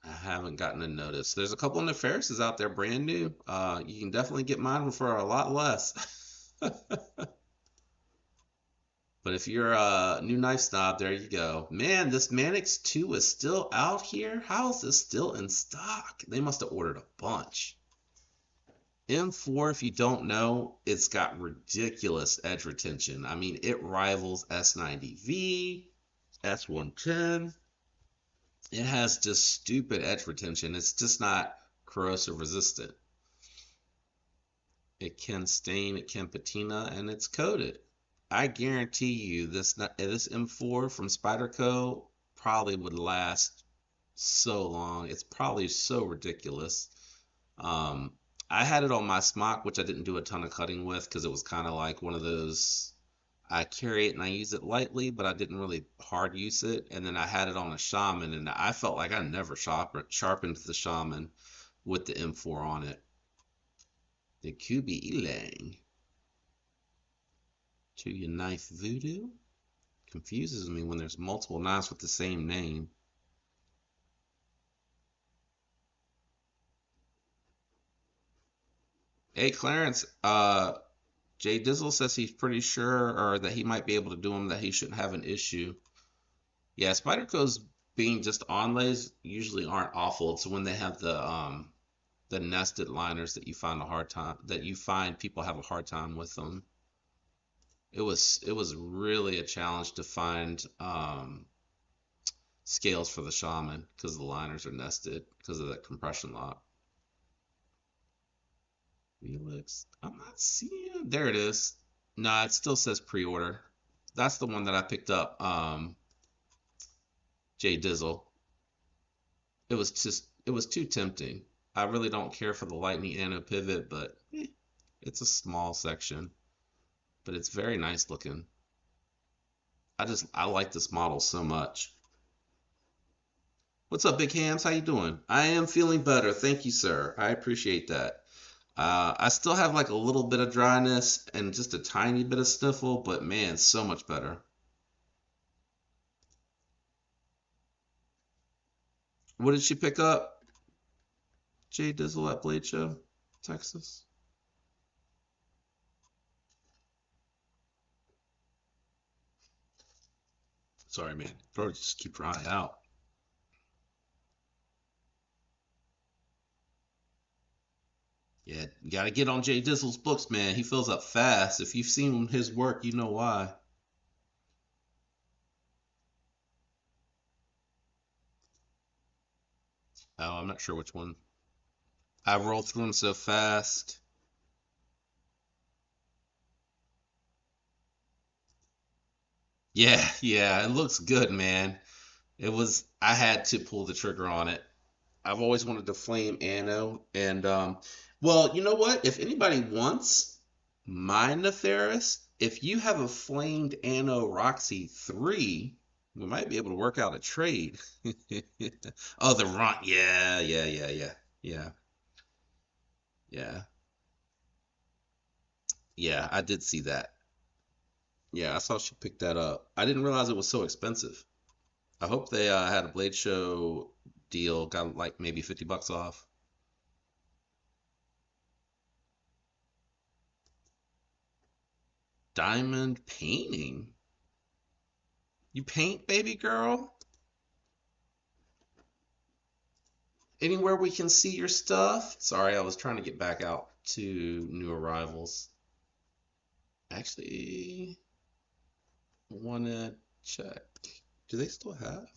I haven't gotten a notice. There's a couple of Nefaruses out there brand new. You can definitely get mine for a lot less. But if you're a new knife snob, there you go. Man, this Manix 2 is still out here? How is this still in stock? They must have ordered a bunch. M4, if you don't know, it's got ridiculous edge retention. I mean, it rivals S90V, S110. It has just stupid edge retention. It's just not corrosive resistant. It can stain, it can patina, and it's coated. I guarantee you this M4 from Spyderco probably would last so long. It's probably so ridiculous. I had it on my smock, which I didn't do a ton of cutting with because it was kind of like one of those, I carry it and I use it lightly, but I didn't really hard use it. And then I had it on a Shaman, and I felt like I never sharpened the Shaman with the M4 on it. The Kubi Elang. To your knife voodoo? Confuses me when there's multiple knives with the same name. Hey Clarence, Jay Dizzle says he's pretty sure, or that he might be able to do them, that he shouldn't have an issue. Yeah, Spyderco's being just onlays usually aren't awful. It's when they have the nested liners that you find people have a hard time with them. It was really a challenge to find scales for the Shaman because the liners are nested because of that compression lock. Felix, I'm not seeing. There it is. Nah, it still says pre-order. That's the one that I picked up. Jay Dizzle. It was too tempting. I really don't care for the Lightning Anno pivot, but it's a small section. But it's very nice looking. I like this model so much. What's up, Big Hams? How you doing? I am feeling better. Thank you, sir. I appreciate that. I still have like a little bit of dryness and just a tiny bit of sniffle, but man, so much better. What did she pick up? Jay Dizzle at Blade Show, Texas. Sorry, man. Throat just keep drying out. Yeah, you gotta get on Jay Dizzle's books, man. He fills up fast. If you've seen his work, you know why. Oh, I'm not sure which one. I rolled through them so fast. Yeah, yeah, it looks good, man. I had to pull the trigger on it. I've always wanted to flame Anno, and well, you know what? If anybody wants my Neferis, if you have a flamed Anno Roxy 3, we might be able to work out a trade. Oh, the run. Yeah, yeah, yeah, yeah. Yeah, yeah. Yeah, I did see that. Yeah, I saw she picked that up. I didn't realize it was so expensive. I hope they had a Blade Show deal, got like maybe $50 off. Diamond painting? You paint, baby girl? Anywhere we can see your stuff? Sorry, I was trying to get back out to new arrivals. Actually, wanna check. Do they still have?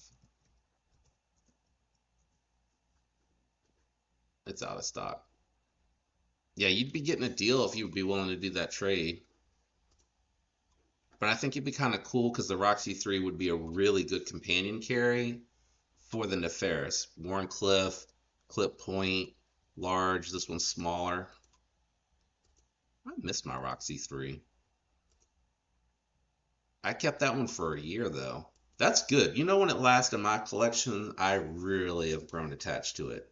It's out of stock. Yeah, you'd be getting a deal if you would be willing to do that trade. But I think it'd be kind of cool because the Roxy 3 would be a really good companion carry for the Neferis. Warncliffe, Clip Point, large. This one's smaller. I missed my Roxy 3. I kept that one for a year though. That's good. You know, when it lasts in my collection, I really have grown attached to it.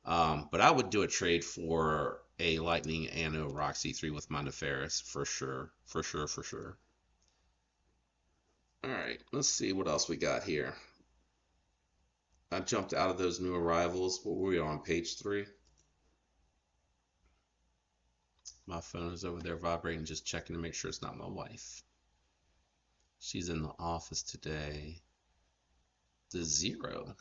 But I would do a trade for a Lightning Anno Roxy 3 with my Neferis for sure. For sure, for sure. All right, let's see what else we got here. I jumped out of those new arrivals. What were we on? Page 3? My phone is over there vibrating, just checking to make sure it's not my wife. She's in the office today. The Zero.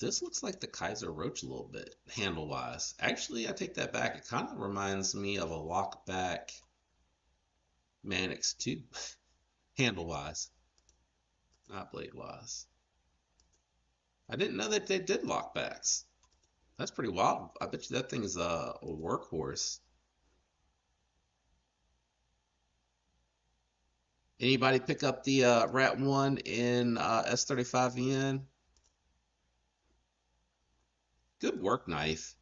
This looks like the Kaiser Roach a little bit, handle-wise. Actually, I take that back. It kind of reminds me of a lockback Mannix too, handle-wise, not blade-wise. I didn't know that they did lockbacks. That's pretty wild. I bet you that thing is a workhorse. Anybody pick up the Rat 1 in S35VN? Good work knife.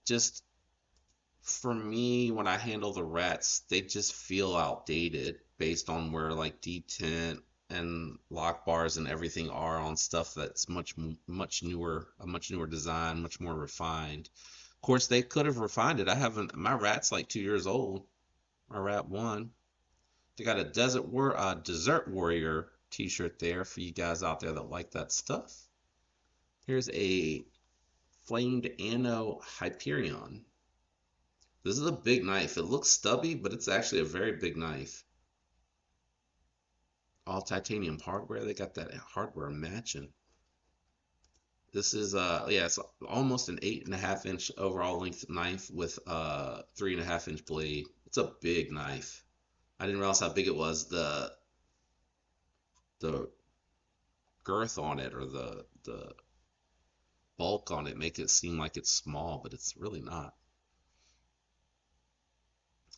Just for me, when I handle the rats, they just feel outdated based on where like detent and lock bars and everything are on stuff that's much newer, a much newer design, much more refined. Of course, they could have refined it. I haven't. My rat's like 2 years old. My rat one. They got a Desert Warrior T-shirt there for you guys out there that like that stuff. Here's a flamed Anno Hyperion. This is a big knife. It looks stubby, but it's actually a very big knife. All titanium hardware. They got that hardware matching. This is yeah, it's almost an 8.5 inch overall length knife with 3.5 inch blade. It's a big knife. I didn't realize how big it was. The girth on it or the bulk on it make it seem like it's small, but it's really not.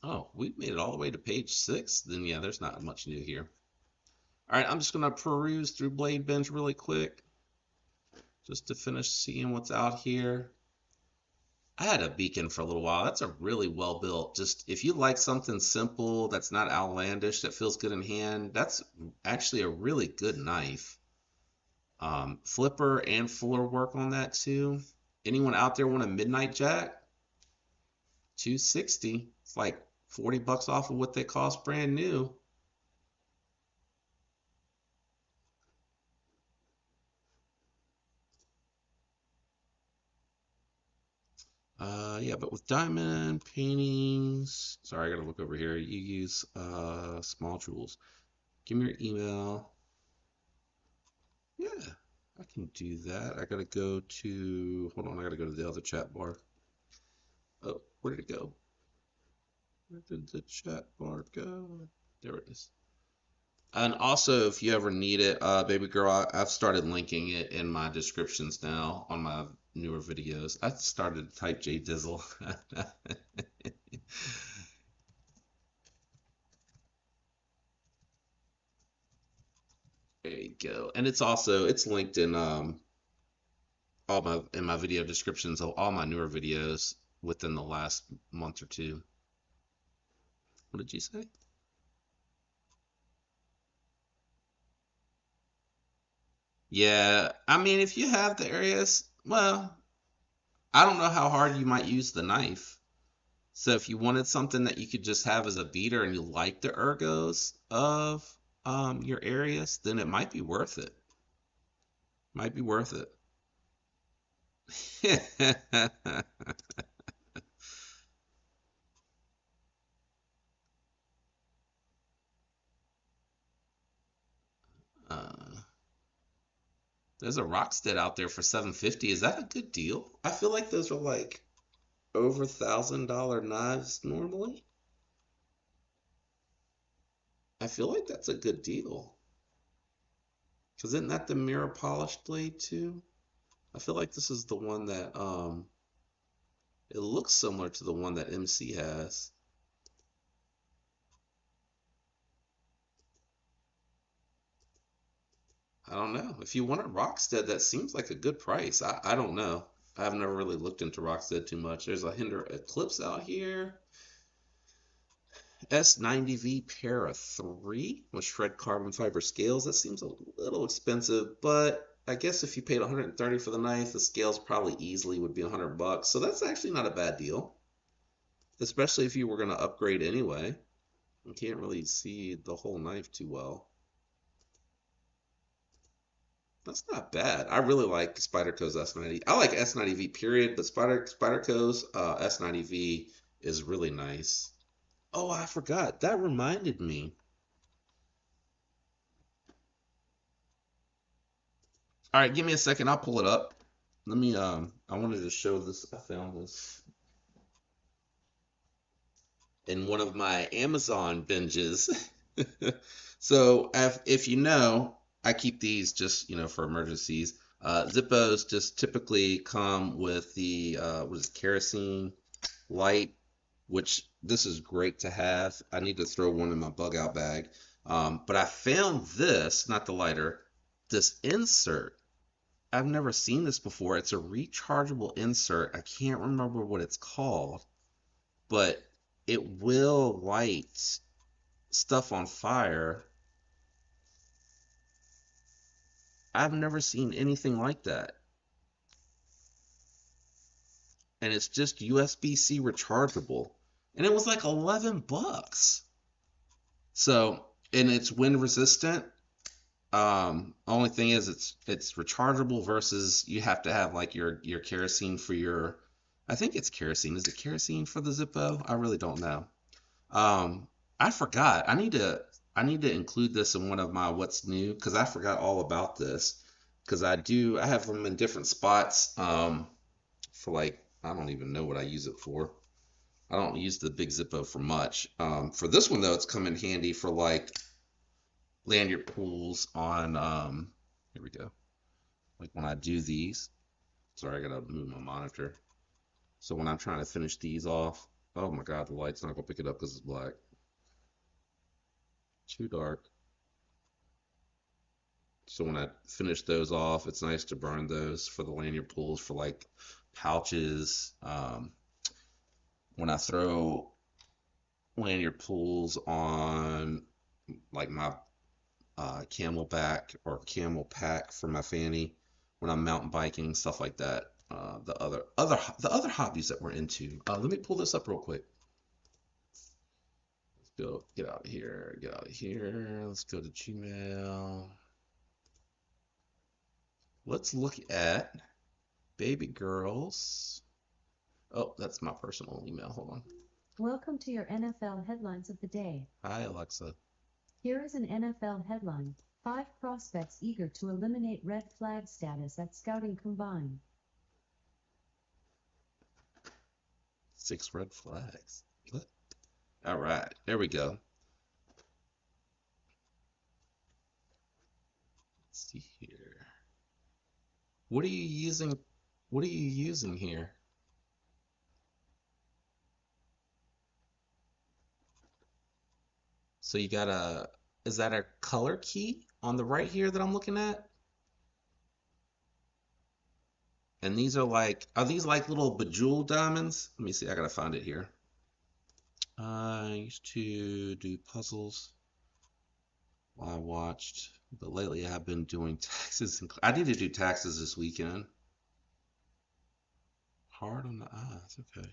Oh, we made it all the way to page 6. Then yeah, there's not much new here. All right, I'm just gonna peruse through Blade Bench really quick, just to finish seeing what's out here. I had a beacon for a little while. That's a really well built. Just if you like something simple that's not outlandish, that feels good in hand, that's actually a really good knife. Flipper and fuller work on that too. Anyone out there want a Midnight Jack? 260. It's like $40 off of what they cost brand new. Yeah, but with diamond paintings, sorry, I gotta look over here. You use small jewels. Give me your email. Yeah, I can do that. I gotta go to, hold on, I gotta go to the other chat bar. Oh, where did it go? Where did the chat bar go? There it is. And also, if you ever need it, baby girl, I've started linking it in my descriptions now on my newer videos. I started to type J Dizzle. go. And it's linked in in my video descriptions of all my newer videos within the last month or two. What did you say? Yeah, I mean, if you have the areas, well, I don't know how hard you might use the knife. So if you wanted something that you could just have as a beater and you like the ergos of your areas, then it might be worth it. Might be worth it. uh, there's a Rockstead out there for 750. Is that a good deal? I feel like those are like over $1,000 knives normally. I feel like that's a good deal. Cause isn't that the mirror polished blade too? I feel like this is the one that it looks similar to the one that MC has. I don't know. If you want a Rockstead, that seems like a good price. I don't know. I've never really looked into Rockstead too much. There's a Hinder Eclipse out here. S90V Para 3 with shred carbon fiber scales. That seems a little expensive, but I guess if you paid 130 for the knife, the scales probably easily would be $100. So that's actually not a bad deal, especially if you were going to upgrade anyway. You can't really see the whole knife too well. That's not bad. I really like Spyderco's S90. I like S90V period, but Spyderco's S90V is really nice. Oh, I forgot. That reminded me. All right, give me a second. I'll pull it up. Let me I wanted to show this. I found this in one of my Amazon binges. So if you know, I keep these just, for emergencies. Zippos just typically come with the what is it, kerosene light, which this is great to have. I need to throw one in my bug out bag. But I found this, not the lighter, this insert. I've never seen this before. It's a rechargeable insert. I can't remember what it's called, but it will light stuff on fire. I've never seen anything like that. And it's just USB-C rechargeable. And it was like 11 bucks. So, and it's wind resistant. Only thing is it's rechargeable versus you have to have like your kerosene for your, I think it's kerosene. Is it kerosene for the Zippo? I really don't know. I forgot. I need to include this in one of my what's new because I forgot all about this because I have them in different spots for like I don't even know what I use it for. I don't use the big Zippo for much. For this one though, it's come in handy for like lanyard pulls on here we go. Like when I do these. Sorry, I gotta move my monitor. So when I'm trying to finish these off, oh my God, the light's not gonna pick it up because it's black. Too dark. So when I finish those off, it's nice to burn those for the lanyard pulls for like pouches. When I throw lanyard pulls on like my camelback or camel pack for my fanny when I'm mountain biking, stuff like that. The other hobbies that we're into. Let me pull this up real quick. Let's go get out of here. Get out of here. Let's go to Gmail. Let's look at baby girls. Oh, that's my personal email. Hold on. Welcome to your NFL headlines of the day. Hi, Alexa. Here is an NFL headline. 5 prospects eager to eliminate red flag status at Scouting Combine. 6 red flags. What? All right, there we go. Let's see here. What are you using? What are you using here? So you got Is that a color key on the right here that I'm looking at? And these are these like little bejeweled diamonds? Let me see, I gotta find it here. I used to do puzzles while I watched, but lately I've been doing taxes. I need to do taxes this weekend. Hard on the eyes, okay.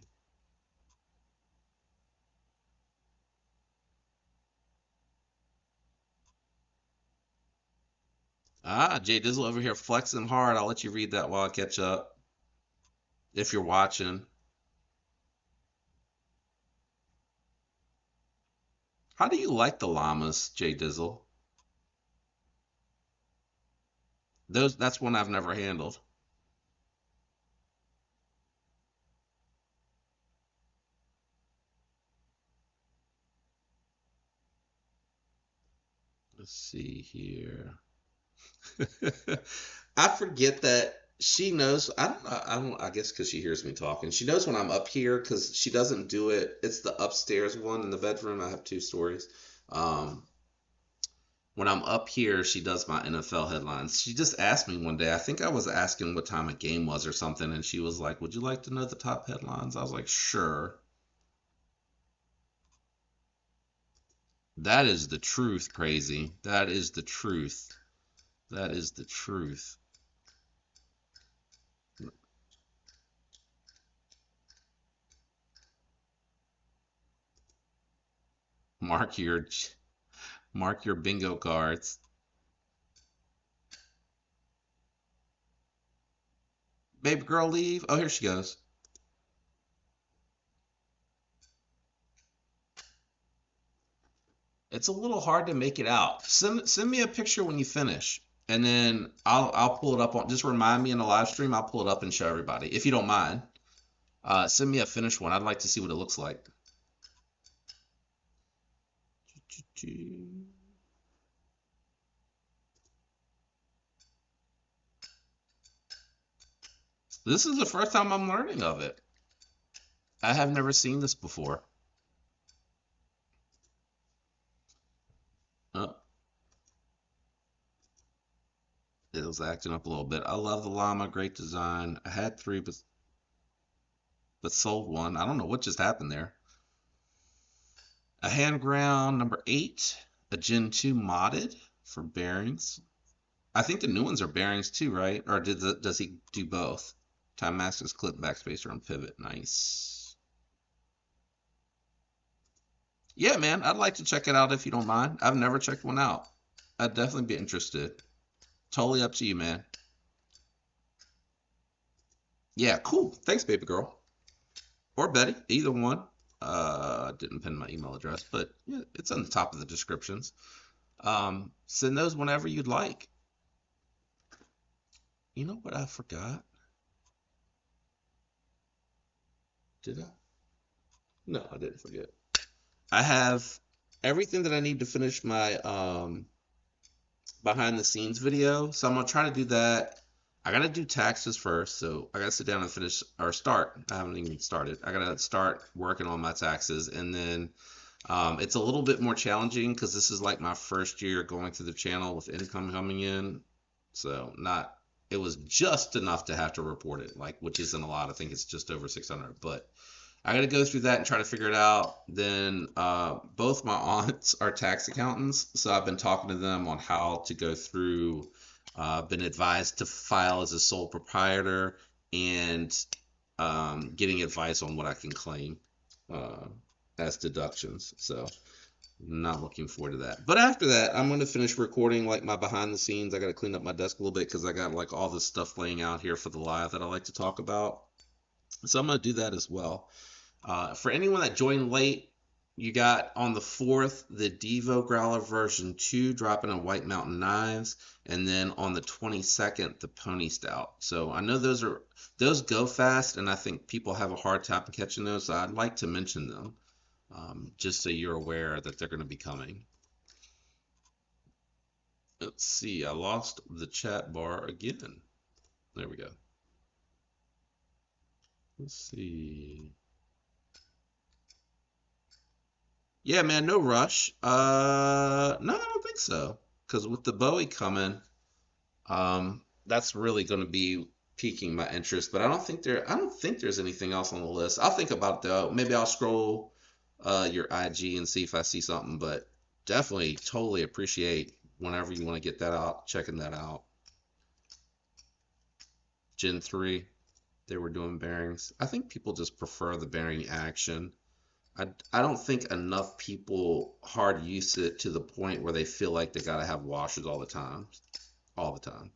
Ah, Jay Dizzle over here flexing hard. I'll let you read that while I catch up. If you're watching. How do you like the llamas, Jay Dizzle? That's one I've never handled. Let's see here. I forget that she knows. I don't know. I guess because she hears me talking. She knows when I'm up here because she doesn't do it. It's the upstairs one in the bedroom. I have two stories. Um, when I'm up here, she does my NFL headlines. She just asked me one day. I think I was asking what time a game was or something, and she was like, "Would you like to know the top headlines?" I was like, "Sure." That is the truth, crazy. That is the truth. That is the truth. Mark your mark your bingo cards. Baby girl leave. Oh, here she goes. It's a little hard to make it out. Send me a picture when you finish, and then I'll pull it up on. Just remind me in the live stream. I'll pull it up and show everybody if you don't mind. Send me a finished one. I'd like to see what it looks like. This is the first time I'm learning of it. I have never seen this before. Oh, it was acting up a little bit. I love the llama. Great design. I had three, but sold one. I don't know what just happened there. A hand ground number 8, a Gen 2 modded for bearings. I think the new ones are bearings too, right? Or does he do both? Time Masters, clip, backspacer, and pivot. Nice. Yeah, man, I'd like to check it out if you don't mind. I've never checked one out. I'd definitely be interested. Totally up to you, man. Yeah, cool. Thanks, baby girl. Or Betty, either one. I didn't pin my email address, but yeah, it's on the top of the descriptions. Send those whenever you'd like. You know what I forgot? Did I? No, I didn't forget. I have everything that I need to finish my behind the scenes video. So I'm gonna try to do that. I gotta do taxes first, so I gotta sit down and finish or start. I haven't even started. I gotta start working on my taxes, and then it's a little bit more challenging because this is like my first year going through the channel with income coming in. So not it was just enough to have to report it, like which isn't a lot. I think it's just over 600, but I got to go through that and try to figure it out. Then both my aunts are tax accountants, so I've been talking to them on how to go through. Been advised to file as a sole proprietor and getting advice on what I can claim uh, as deductions. So not looking forward to that. But after that, I'm going to finish recording like my behind the scenes. I got to clean up my desk a little bit because I got like all this stuff laying out here for the live that I like to talk about. So I'm going to do that as well. For anyone that joined late, you got on the 4th the Devo Growler version 2 dropping on White Mountain Knives, and then on the 22nd the Pony Stout. So I know those go fast, and I think people have a hard time catching those. So I'd like to mention them, just so you're aware that they're going to be coming. Let's see, I lost the chat bar again. There we go. Let's see. Yeah, man, no rush. No, I don't think so. Because with the Bowie coming, that's really going to be piquing my interest. But I don't think there's anything else on the list. I'll think about it though. Maybe I'll scroll your IG and see if I see something. But definitely, totally appreciate whenever you want to get that out, checking that out. Gen 3, they were doing bearings. I think people just prefer the bearing action. I don't think enough people hard use it to the point where they feel like they gotta have washers all the time. All the time.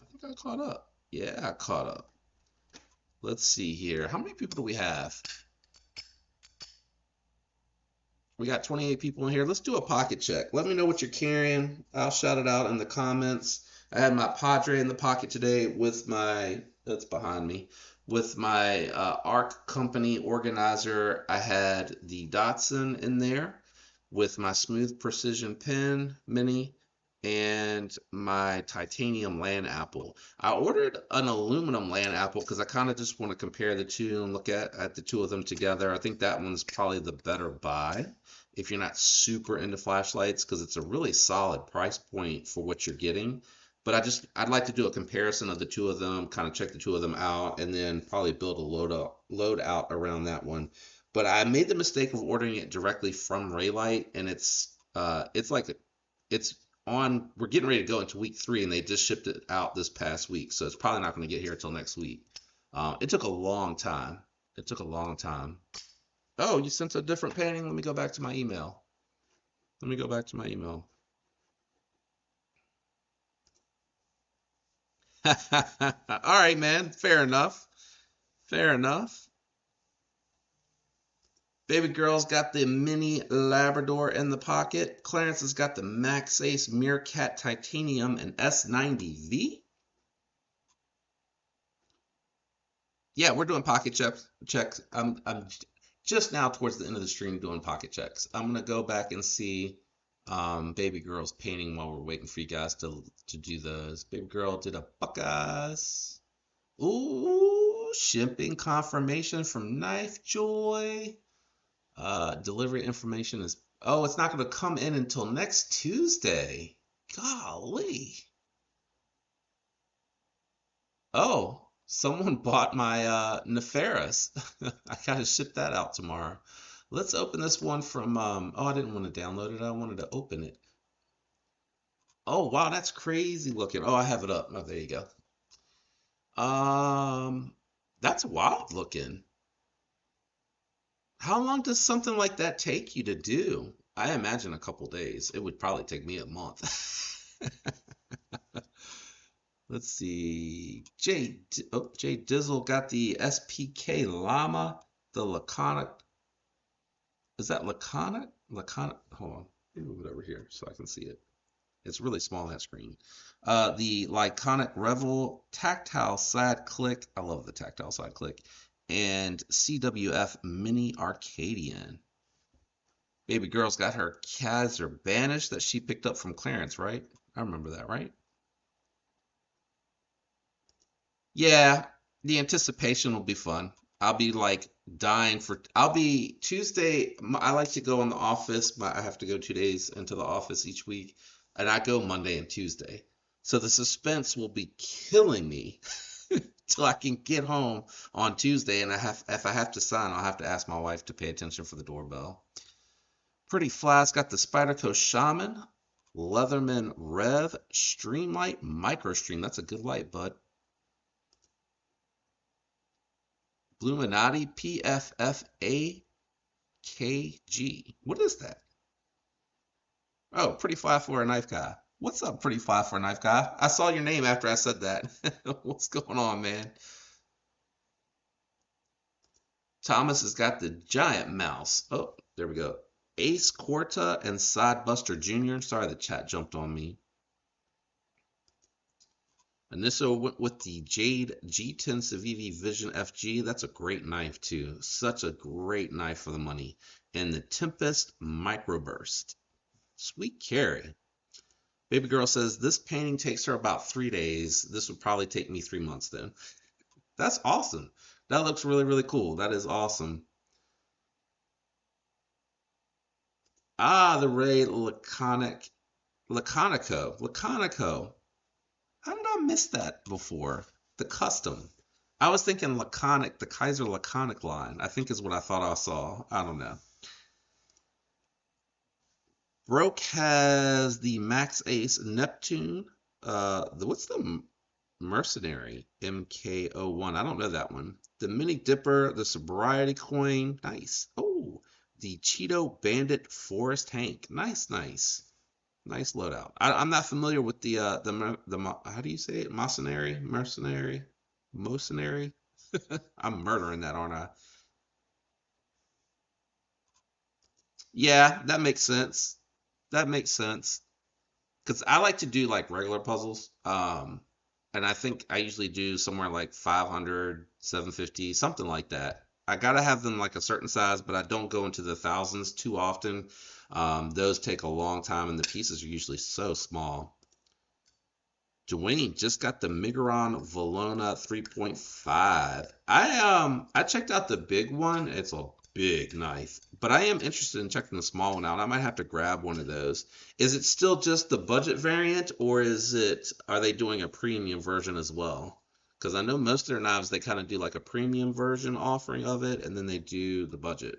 I think I caught up. Yeah, I caught up. Let's see here. How many people do we have? We got 28 people in here. Let's do a pocket check. Let me know what you're carrying. I'll shout it out in the comments. I had my Padre in the pocket today with my, that's behind me, with my ARC company organizer. I had the Datsun in there with my Smooth Precision Pen Mini and my titanium land apple. I ordered an aluminum land apple because I kind of just want to compare the two and look at the two of them together. I think that one's probably the better buy if you're not super into flashlights because it's a really solid price point for what you're getting. But I'd like to do a comparison of the two of them, kind of check the two of them out, and then probably build a load out around that one. But I made the mistake of ordering it directly from Raylight, and it's like it's on. We're getting ready to go into week 3, and they just shipped it out this past week, so it's probably not going to get here until next week. It took a long time. It took a long time. Oh, you sent a different painting? Let me go back to my email. Let me go back to my email. All right, man. Fair enough. Fair enough. Baby girl's got the mini Labrador in the pocket. Clarence has got the Max Ace Meerkat Titanium and S90V. Yeah, we're doing pocket checks. I'm just now towards the end of the stream doing pocket checks. I'm gonna go back and see baby girl's painting while we're waiting for you guys to do those. Baby girl did a Buckeyes. Ooh, shipping confirmation from Knife Joy. Delivery information is, oh, it's not going to come in until next Tuesday. Golly. Oh, someone bought my Neferis. I gotta ship that out tomorrow. Let's open this one from, oh, I didn't want to download it. I wanted to open it. Oh, wow, that's crazy looking. Oh, I have it up. Oh, there you go. That's wild looking. How long does something like that take you to do? I imagine a couple days. It would probably take me a month. Let's see. Jay Dizzle got the SPK Llama, the Laconic. Is that Laconic? Laconic. Hold on. Let me move it over here so I can see it. It's really small on that screen. The Laconic Revel tactile side click. I love the tactile side click. And CWF Mini Arcadian. Baby girl's got her Kaiser Banish that she picked up from Clarence, right? I remember that, right? Yeah, the anticipation will be fun. I'll be like dying for. I'll be Tuesday. I like to go in the office. I have to go 2 days into the office each week, and I go Monday and Tuesday. So the suspense will be killing me till I can get home on Tuesday. And if I have to sign, I'll have to ask my wife to pay attention for the doorbell. Pretty Fly's got the Spyderco Shaman, Leatherman Rev, Streamlight, Microstream. That's a good light, bud. Bluminati PFFAKG. What is that? Oh, Pretty Fly for a Knife Guy. What's up, Pretty Fly for a Knife Guy? I saw your name after I said that. What's going on, man? Thomas has got the Giant Mouse. Oh, there we go. Ace Quarta and Sidebuster Jr. Sorry, the chat jumped on me. Anisso went with the Jade G10 Civivi Vision FG. That's a great knife, too. Such a great knife for the money. And the Tempest Microburst. Sweet carry. Baby girl says, this painting takes her about 3 days. This would probably take me 3 months then. That's awesome. That looks really, really cool. That is awesome. Ah, the Ray Laconico. How did I miss that before? The custom. I was thinking Laconic, the Kaiser Laconic line, I think is what I thought I saw. I don't know. Broke has the Max Ace Neptune. What's the Mercenary MK01? I don't know that one. The Mini Dipper, the Sobriety Coin. Nice. Oh, the Cheeto Bandit Forest Hank. Nice, nice. Nice loadout. I'm not familiar with how do you say it? Mercenary. I'm murdering that, aren't I? Yeah, that makes sense. That makes sense. Because I like to do like regular puzzles. And I think I usually do somewhere like 500, 750, something like that. I gotta have them like a certain size, but I don't go into the thousands too often. Those take a long time, and the pieces are usually so small. Dwayne just got the Migron Valona 3.5. I checked out the big one. It's a big knife, but I am interested in checking the small one out. I might have to grab one of those. Is it still just the budget variant, or are they doing a premium version as well? Because I know most of their knives they kind of do like a premium version offering of it, and then they do the budget.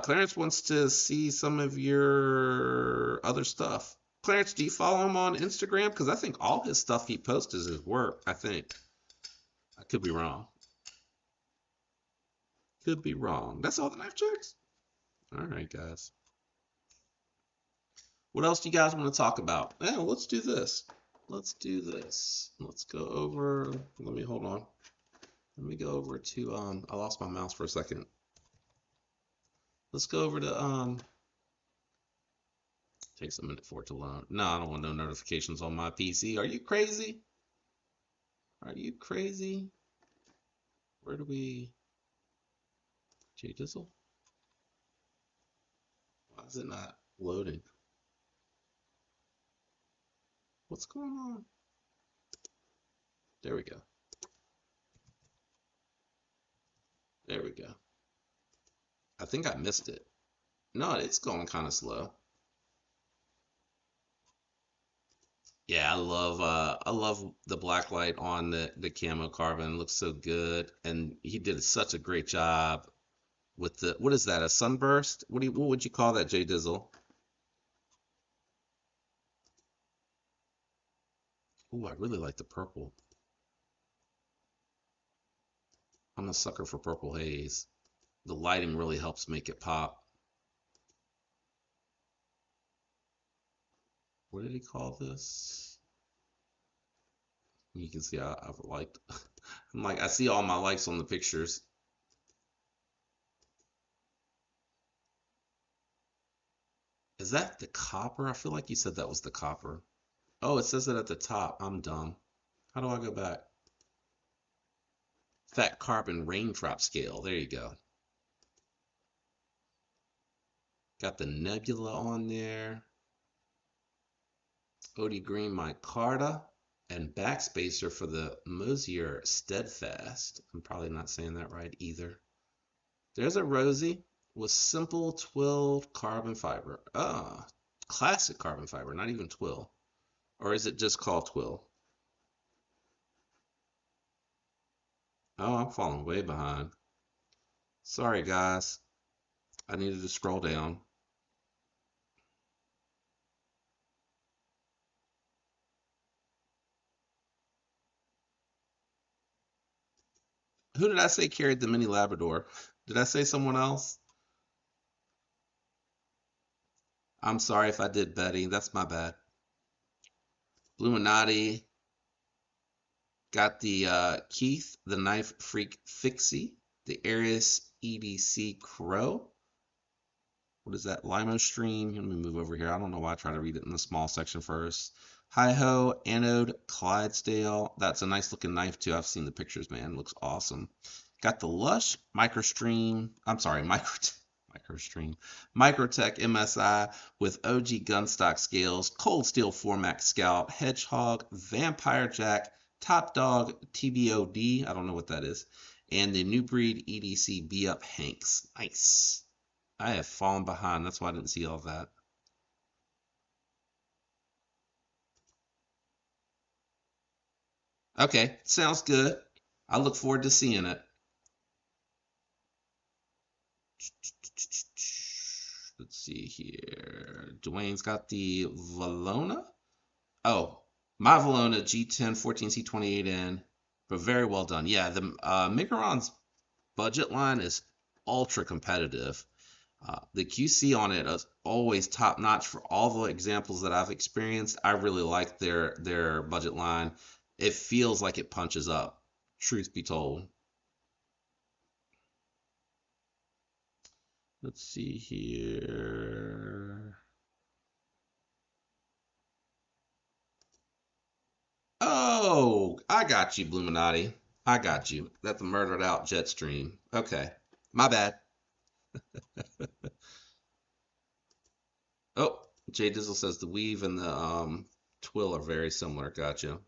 Clarence wants to see some of your other stuff. Clarence, do you follow him on Instagram? Because I think all his stuff he posts is his work. I think. I could be wrong. Could be wrong. That's all the knife checks? All right, guys. What else do you guys want to talk about? Yeah, let's do this. Let's do this. Let's go over. Let me hold on. Let me go over to I lost my mouse for a second. Let's go over to takes a minute for it to load. No, I don't want no notifications on my PC. Are you crazy? Are you crazy? Where do we J Dizzle? Why is it not loading? What's going on? There we go. There we go. I think I missed it. No, it's going kind of slow. Yeah, I love the black light on the camo carbon. It looks so good. And he did such a great job with the what is that, a sunburst? What would you call that, J Dizzle? Ooh, I really like the purple. I'm a sucker for purple haze. The lighting really helps make it pop. What did he call this? You can see I've liked. I'm like I see all my likes on the pictures. Is that the copper? I feel like you said that was the copper. Oh, it says it at the top. I'm dumb. How do I go back? Fat carbon raindrop scale. There you go. Got the nebula on there. OD Green micarta. And backspacer for the Mosier Steadfast. I'm probably not saying that right either. There's a Rosie with simple twill carbon fiber. Ah, classic carbon fiber, not even twill. Or is it just called twill? Oh, I'm falling way behind. Sorry, guys. I needed to scroll down. Who did I say carried the mini Labrador? Did I say someone else? I'm sorry if I did, Betty. That's my bad. Bluminati got the Keith, the Knife Freak Fixie, the Aries EDC Crow. What is that? Limo Stream. Let me move over here. I don't know why I try to read it in the small section first. Hi Ho, Anode, Clydesdale. That's a nice looking knife too. I've seen the pictures, man. It looks awesome. Got the Lush Microstream. I'm sorry, Microstream. Microtech MSI with OG gunstock scales, Cold Steel Formac Scout, Hedgehog, Vampire Jack, Top Dog TBOD. I don't know what that is. And the new breed EDC B Up Hanks. Nice. I have fallen behind. That's why I didn't see all that. Okay, sounds good. I look forward to seeing it. Let's see here. Dwayne's got the Valona. Oh, my Valona G10 14C28N, but very well done. Yeah, the Micron's budget line is ultra competitive. The QC on it is always top notch for all the examples that I've experienced. I really like their budget line. It feels like it punches up, truth be told. Let's see here. Oh, I got you, Bluminati. I got you. That's the murdered out Jetstream. Okay, my bad. Oh, Jay Dizzle says the weave and the twill are very similar. Gotcha.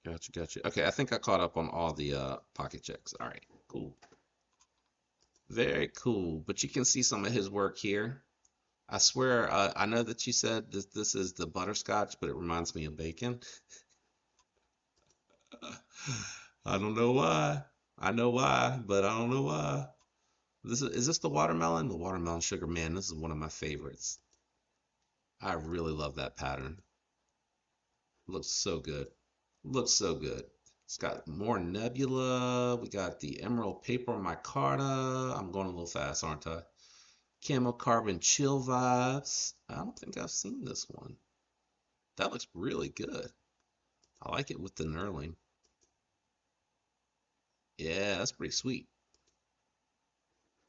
Gotcha. Okay, I think I caught up on all the pocket checks. All right, cool. Very cool. But you can see some of his work here. I swear, I know that you said this is the butterscotch, but it reminds me of bacon. I don't know why. I know why, but I don't know why. Is this the watermelon? The watermelon sugar, man, this is one of my favorites. I really love that pattern. Looks so good. Looks so good. It's got more nebula. We got the emerald paper micarta. I'm going a little fast, aren't I? Camo carbon chill vibes. I don't think I've seen this one. That looks really good. I like it with the knurling. Yeah, that's pretty sweet.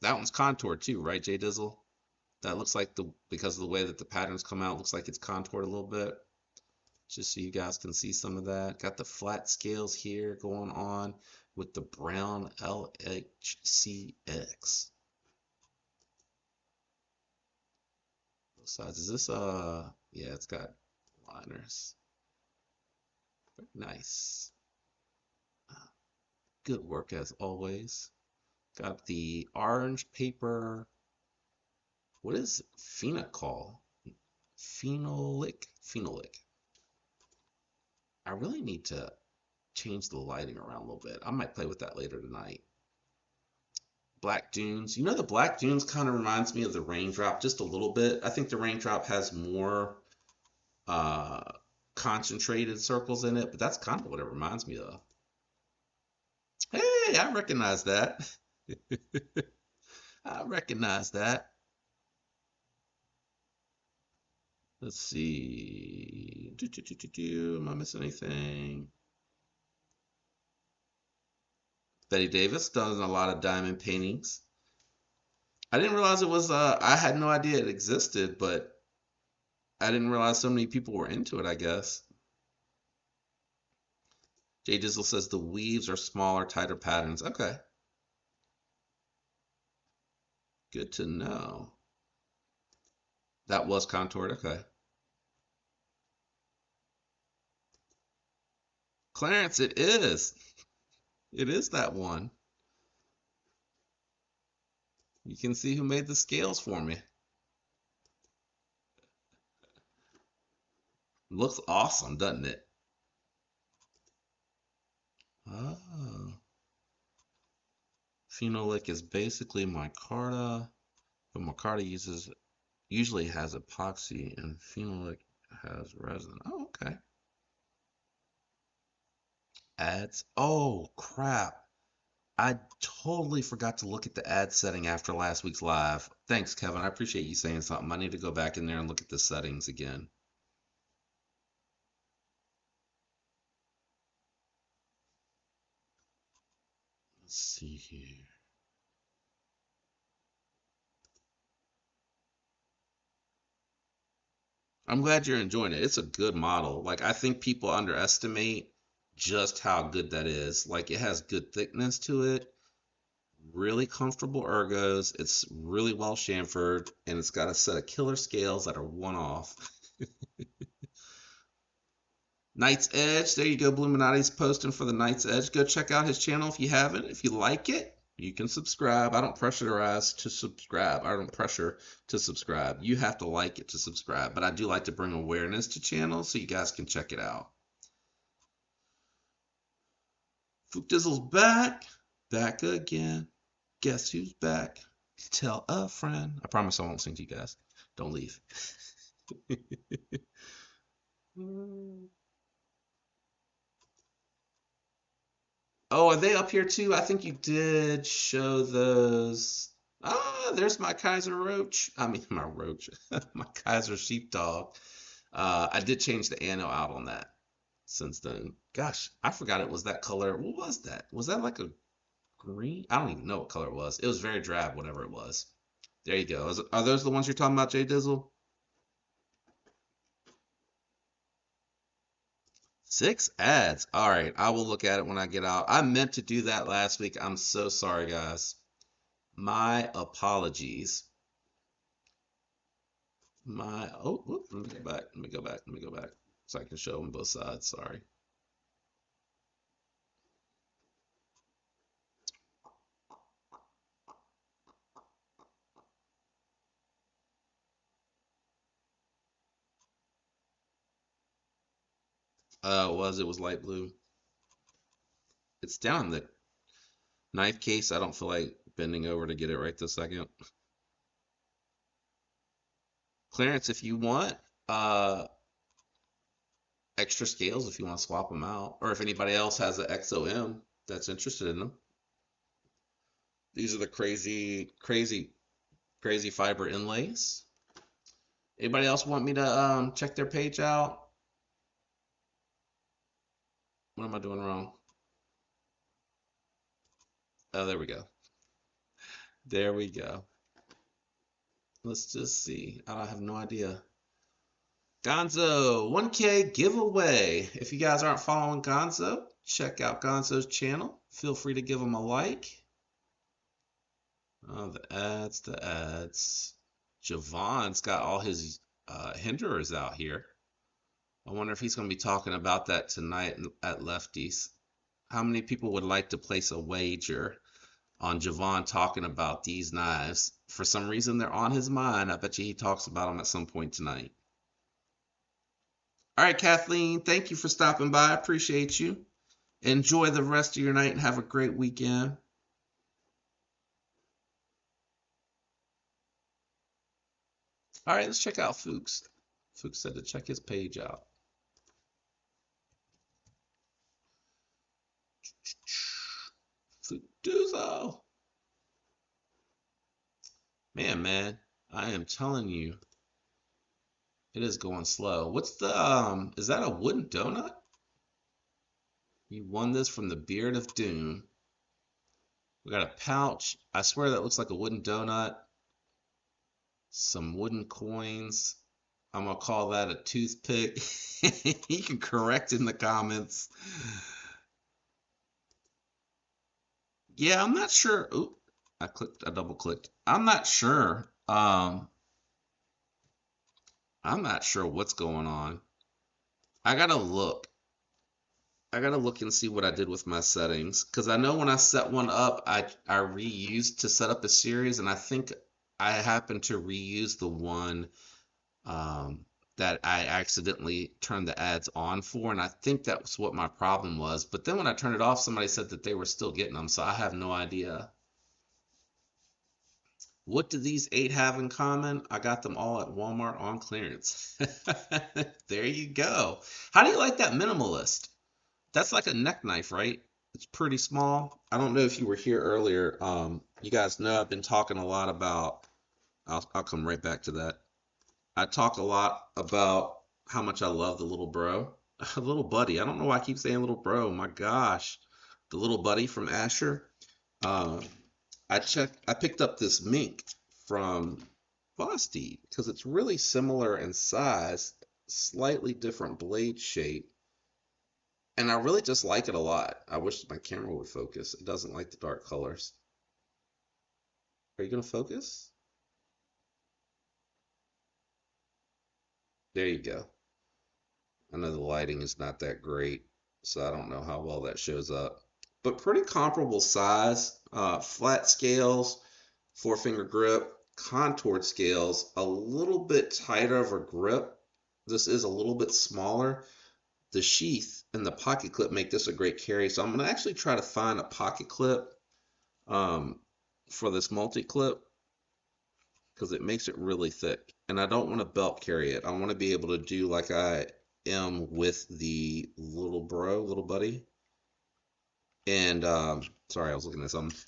That one's contoured too, right, Jay Dizzle? That looks like because of the way that the patterns come out, looks like it's contoured a little bit. Just so you guys can see some of that. Got the flat scales here going on with the brown LHCX. Both sides. Is this yeah, it's got liners. Very nice. Good work as always. Got the orange paper. What is phenol? Phenolic? Phenolic. I really need to change the lighting around a little bit. I might play with that later tonight. Black Dunes. You know, the Black Dunes kind of reminds me of the Raindrop just a little bit. I think the Raindrop has more concentrated circles in it, but that's kind of what it reminds me of. Hey, I recognize that. I recognize that. Let's see. Am I missing anything? Betty Davis done a lot of diamond paintings. I didn't realize it was, I had no idea it existed, but I didn't realize so many people were into it, I guess. Jay Dizzle says the weaves are smaller, tighter patterns. Okay. Good to know. That was contoured. Okay. Clarence, it is. It is that one. You can see who made the scales for me. Looks awesome, doesn't it? Oh. Phenolic is basically micarta, but micarta usually has epoxy and phenolic has resin. Oh, okay. Ads. Oh, crap. I totally forgot to look at the ad setting after last week's live. Thanks, Kevin. I appreciate you saying something. I need to go back in there and look at the settings again. Let's see here. I'm glad you're enjoying it. It's a good model. Like, I think people underestimate just how good that is. Like, it has good thickness to it, really comfortable ergos. It's really well chamfered, and it's got a set of killer scales that are one off. Knight's Edge. There you go. Bluminati's posting for the Knight's Edge. Go check out his channel if you haven't. If you like it, you can subscribe. I don't pressurize to subscribe. I don't pressure to subscribe. You have to like it to subscribe. But I do like to bring awareness to channels so you guys can check it out. Fook Dizzle's back. Back again. Guess who's back? Tell a friend. I promise I won't sing to you guys. Don't leave. Oh, are they up here too? I think you did show those. Ah, there's my Kaiser Roach. I mean, my Roach. My Kaiser Sheepdog. I did change the anno out on that since then. Gosh, I forgot it was that color. What was that? Was that like a green? I don't even know what color it was. It was very drab, whatever it was. There you go. Are those the ones you're talking about, Jay Dizzle? 6 ads. All right, I will look at it when I get out. I meant to do that last week. I'm so sorry, guys. My apologies. Let me go back. Let me go back. Let me go back. So I can show them both sides. Sorry. It was light blue. It's down in the knife case. I don't feel like bending over to get it right this second. Clarence, if you want extra scales, if you want to swap them out, or if anybody else has an XOM that's interested in them. These are the crazy fiber inlays. Anybody else want me to check their page out? What am I doing wrong? Oh, there we go. There we go. Let's just see. I have no idea. Gonzo, 1K giveaway. If you guys aren't following Gonzo, check out Gonzo's channel. Feel free to give him a like. Oh, the ads. Javon's got all his hinderers out here. I wonder if he's going to be talking about that tonight at Lefties. How many people would like to place a wager on Javon talking about these knives? For some reason, they're on his mind. I bet you he talks about them at some point tonight. All right, Kathleen, thank you for stopping by. I appreciate you. Enjoy the rest of your night and have a great weekend. All right, let's check out Fuchs. Fuchs said to check his page out. Fuduzo. Man, I am telling you, it is going slow. What's the, is that a wooden donut? You won this from the Beard of Doom. We got a pouch. I swear that looks like a wooden donut. Some wooden coins. I'm going to call that a toothpick. You can correct in the comments. Yeah, I'm not sure. Oop, I double clicked. I'm not sure. I'm not sure what's going on. I gotta look and see what I did with my settings. Because I know when I set one up, I reused to set up a series, and I think I happened to reuse the one that I accidentally turned the ads on for, and I think that's what my problem was. But then when I turned it off, somebody said that they were still getting them, so I have no idea. What do these 8 have in common? I got them all at Walmart on clearance. There you go. How do you like that minimalist? That's like a neck knife, right? It's pretty small. I don't know if you were here earlier. You guys know I've been talking a lot about, I'll come right back to that. I talk a lot about how much I love the little bro. Little buddy. I don't know why I keep saying little bro. My gosh. The little buddy from Asher. I picked up this mink from Vosteed because it's really similar in size, slightly different blade shape. And I really just like it a lot. I wish my camera would focus. It doesn't like the dark colors. Are you going to focus? There you go. I know the lighting is not that great, so I don't know how well that shows up. But pretty comparable size, flat scales, four-finger grip, contoured scales, a little bit tighter of a grip. This is a little bit smaller. The sheath and the pocket clip make this a great carry. So I'm going to actually try to find a pocket clip um, for this multi-clip because it makes it really thick. And I don't want to belt carry it. I want to be able to do like I am with the little buddy. And sorry, I was looking at something.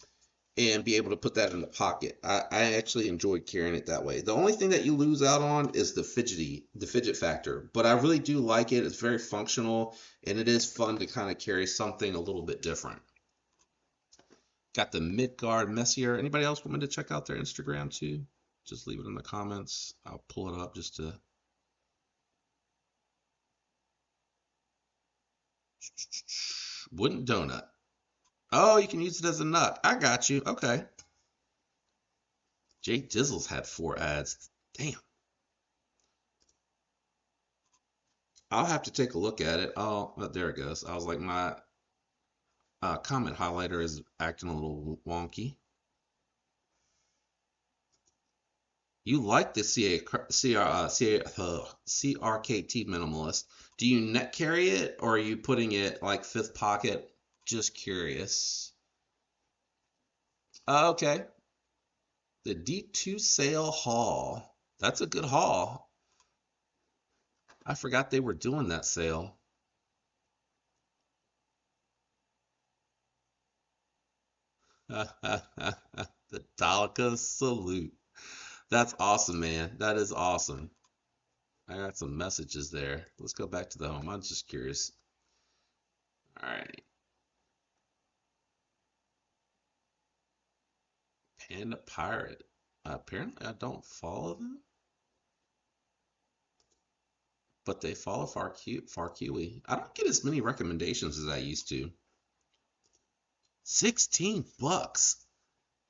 And be able to put that in the pocket. I actually enjoyed carrying it that way. The only thing that you lose out on is the fidget factor. But I really do like it. It's very functional, and it is fun to kind of carry something a little bit different. Got the Midgard Messier. Anybody else want me to check out their Instagram too? Just leave it in the comments. I'll pull it up just to. Wooden donut. Oh, you can use it as a nut. I got you. Okay. Jay Dizzles had 4 ads. Damn. I'll have to take a look at it. Oh, there it goes. I was like, my comment highlighter is acting a little wonky. You like the CRKT minimalist. Do you net carry it or are you putting it like 5th pocket? Just curious. Okay. The D2 sale haul. That's a good haul. I forgot they were doing that sale. The Dalika salute. That's awesome, man. That is awesome. I got some messages there. Let's go back to the home. I'm just curious. All right. Panda Pirate. Apparently, I don't follow them, but they follow Farkiwi. I don't get as many recommendations as I used to. 16 bucks.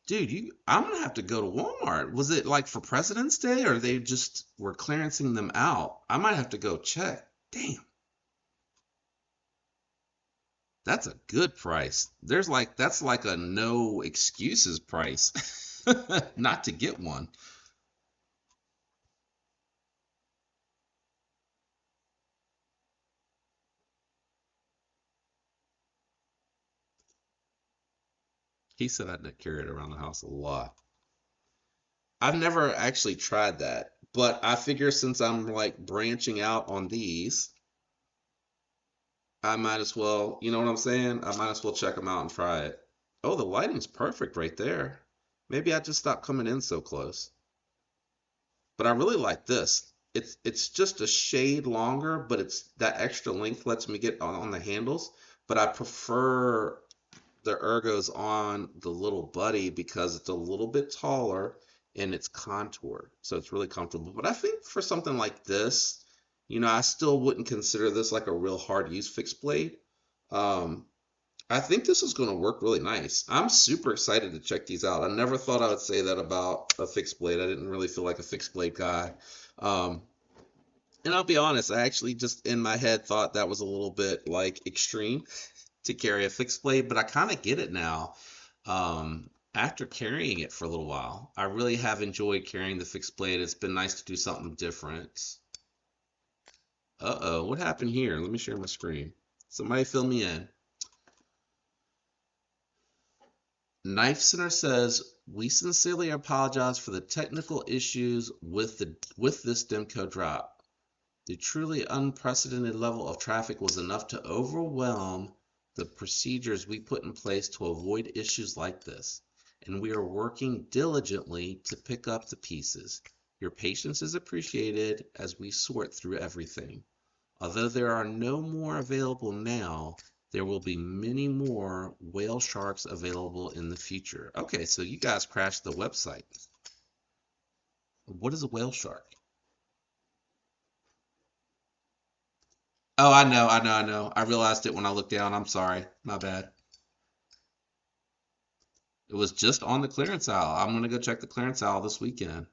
Dude, I'm gonna have to go to Walmart. Was it like for President's Day or they just were clearancing them out? I might have to go check. Damn. That's a good price. That's like a no excuses price. Not to get one. He said I'd carry it around the house a lot. I've never actually tried that, but I figure since I'm like branching out on these, I might as well, you know what I'm saying? I might as well check them out and try it. Oh, the lighting's perfect right there. Maybe I just stopped coming in so close. But I really like this. It's just a shade longer, but it's that extra length lets me get on the handles. But I prefer the ergos on the little buddy because it's a little bit taller and it's contoured. So it's really comfortable. But I think for something like this, I still wouldn't consider this like a real hard use fixed blade. Um, I think this is going to work really nice. I'm super excited to check these out. I never thought I would say that about a fixed blade. I didn't really feel like a fixed blade guy. Um, and I'll be honest, I actually just in my head thought that was a little bit like extreme to carry a fixed blade, but I kind of get it now. After carrying it for a little while, I really have enjoyed carrying the fixed blade. It's been nice to do something different. Uh-oh, what happened here? Let me share my screen. Somebody fill me in. Knife Center says, we sincerely apologize for the technical issues with this Demco drop. The truly unprecedented level of traffic was enough to overwhelm the procedures we put in place to avoid issues like this, and we are working diligently to pick up the pieces. Your patience is appreciated as we sort through everything. Although there are no more available now, there will be many more whale sharks available in the future. Okay, so you guys crashed the website. What is a whale shark? Oh, I know. I realized it when I looked down. I'm sorry. My bad. It was just on the clearance aisle. I'm gonna go check the clearance aisle this weekend.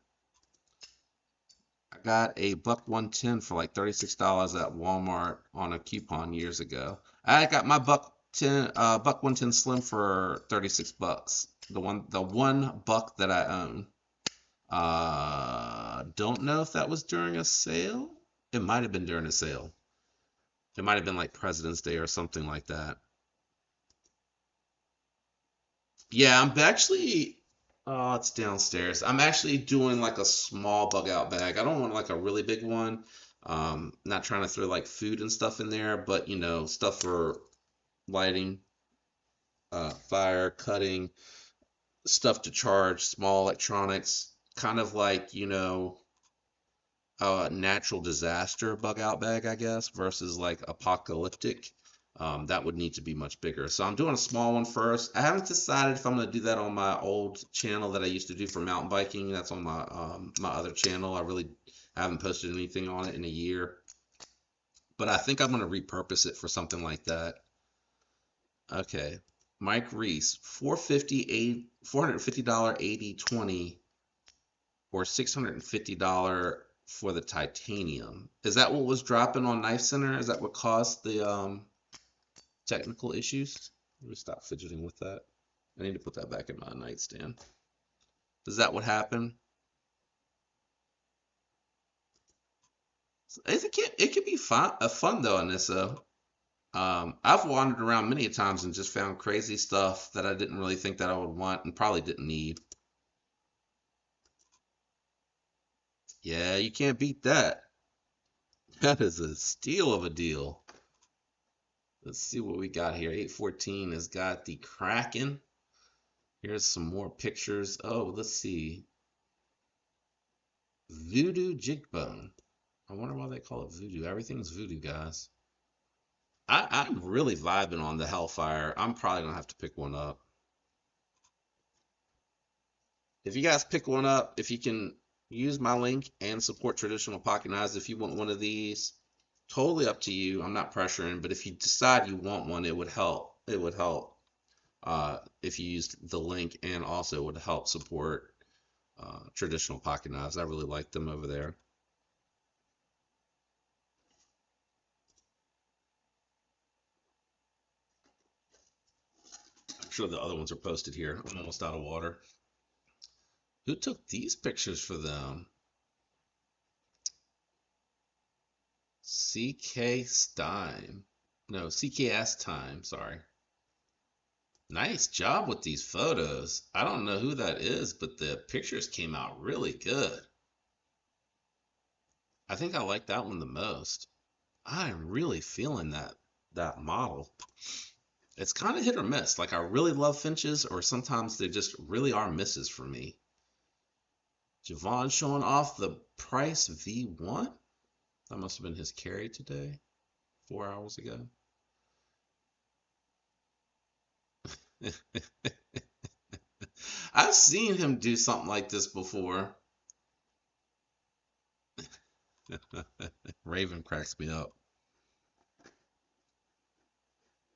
got a buck 110 for like $36 at Walmart on a coupon years ago. I got my buck 110 Slim for 36 bucks. The one buck that I own. Don't know if that was during a sale. It might have been during a sale. It might have been like President's Day or something like that. Yeah, I'm actually. Oh, it's downstairs. I'm actually doing like a small bug out bag. I don't want like a really big one. Not trying to throw like food and stuff in there, but you know, stuff for lighting, fire, cutting, stuff to charge, small electronics, kind of like, you know, a natural disaster bug out bag, I guess, versus like apocalyptic. That would need to be much bigger. So I'm doing a small one first. I haven't decided if I'm going to do that on my old channel that I used to do for mountain biking. That's on my my other channel. I really haven't posted anything on it in a year. But I think I'm going to repurpose it for something like that. Okay. Mike Reese, $450 80/20 or $650 for the titanium. Is that what was dropping on Knife Center? Is that what caused the technical issues? Let me stop fidgeting with that. I need to put that back in my nightstand. Is that what happened? It can be fun though, Anissa. I've wandered around many times and just found crazy stuff that I didn't really think that I would want and probably didn't need. Yeah, you can't beat that. That is a steal of a deal. Let's see what we got here. 814 has got the Kraken. Here's some more pictures. Oh, let's see. Voodoo Jigbone. I wonder why they call it voodoo. Everything's voodoo, guys. I'm really vibing on the Hellfire. I'm probably gonna have to pick one up. If you guys pick one up, if you can use my link and support Traditional Pocket Knives, if you want one of these, totally up to you. I'm not pressuring, but if you decide you want one, it would help. It would help if you used the link, and also would help support Traditional Pocket Knives. I really like them over there. I'm sure the other ones are posted here. I'm almost out of water. Who took these pictures for them? CK Stein. No, CKS Time, sorry. Nice job with these photos. I don't know who that is, but the pictures came out really good. I think I like that one the most. I'm really feeling that model. It's kind of hit or miss. Like I really love finches, or sometimes they just really are misses for me. Javon showing off the Price V1. That must have been his carry today, 4 hours ago. I've seen him do something like this before. Raven cracks me up.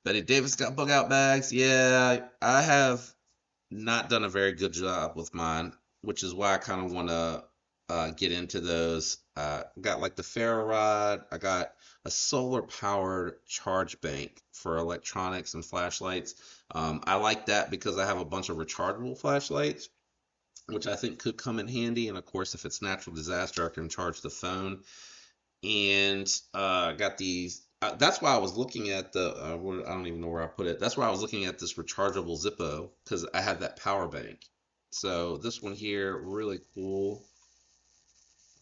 Betty Davis got bug out bags. Yeah, I have not done a very good job with mine, which is why I kind of want to get into those. Got like the ferro rod. I got a solar powered charge bank for electronics and flashlights. I like that because I have a bunch of rechargeable flashlights, which I think could come in handy. And of course, if it's natural disaster, I can charge the phone. And got these. That's why I was looking at the. I don't even know where I put it. That's why I was looking at this rechargeable Zippo because I had that power bank. So this one here, really cool.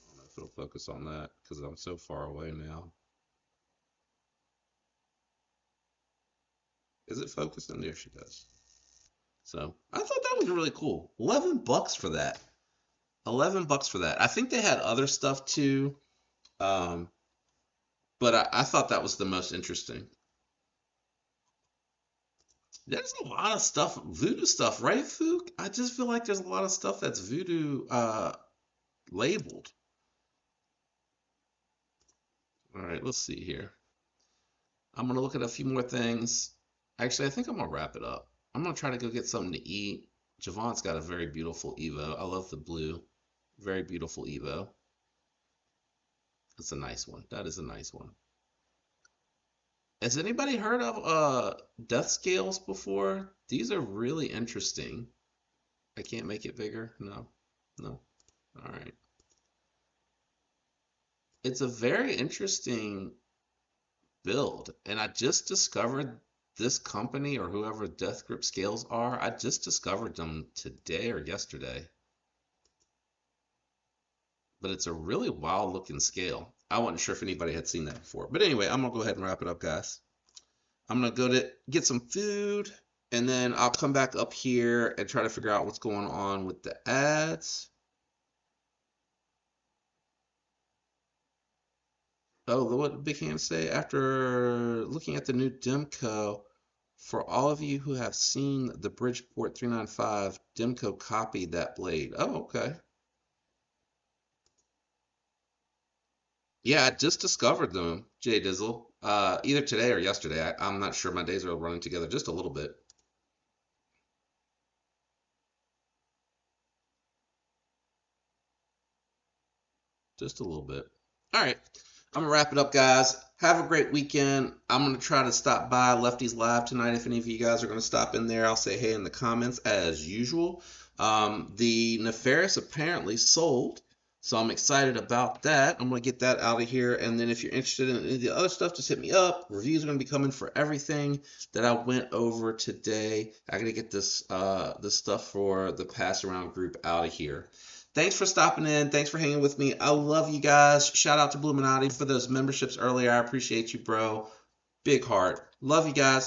I don't know if it'll focus on that because I'm so far away now. Is it focusing? There she does. So I thought that was really cool. $11 for that. $11 for that. I think they had other stuff too. But I thought that was the most interesting. There's a lot of stuff, voodoo stuff, right, Fook? I just feel like there's a lot of stuff that's voodoo labeled. All right, let's see here. I'm gonna look at a few more things. Actually, I think I'm gonna wrap it up. I'm gonna try to go get something to eat. Javon's got a very beautiful Evo. I love the blue. Very beautiful Evo. That's a nice one. That is a nice one. Has anybody heard of death scales before? These are really interesting. I can't make it bigger. No. No. All right. It's a very interesting build, and I just discovered this company or whoever Death Grip Scales are. I just discovered them today or yesterday. But it's a really wild looking scale. I wasn't sure if anybody had seen that before. But anyway, I'm gonna go ahead and wrap it up, guys. I'm gonna go to get some food, and then I'll come back up here and try to figure out what's going on with the ads. Oh, what did Big Hand say? After looking at the new Demco, for all of you who have seen the Bridgeport 395, Demco copied that blade. Oh, okay. Yeah, I just discovered them, Jay Dizzle. Either today or yesterday. I'm not sure. My days are running together just a little bit. Just a little bit. All right. I'm gonna wrap it up, guys. Have a great weekend. I'm gonna try to stop by Lefty's Live tonight. If any of you guys are gonna stop in there, I'll say hey in the comments as usual. The Nefarious apparently sold, so I'm excited about that. I'm gonna get that out of here, and then if you're interested in any of the other stuff, just hit me up. Reviews are gonna be coming for everything that I went over today. I gotta get this stuff for the pass around group out of here. Thanks for stopping in. Thanks for hanging with me. I love you guys. Shout out to Bluminati for those memberships earlier. I appreciate you, bro. Big heart. Love you guys.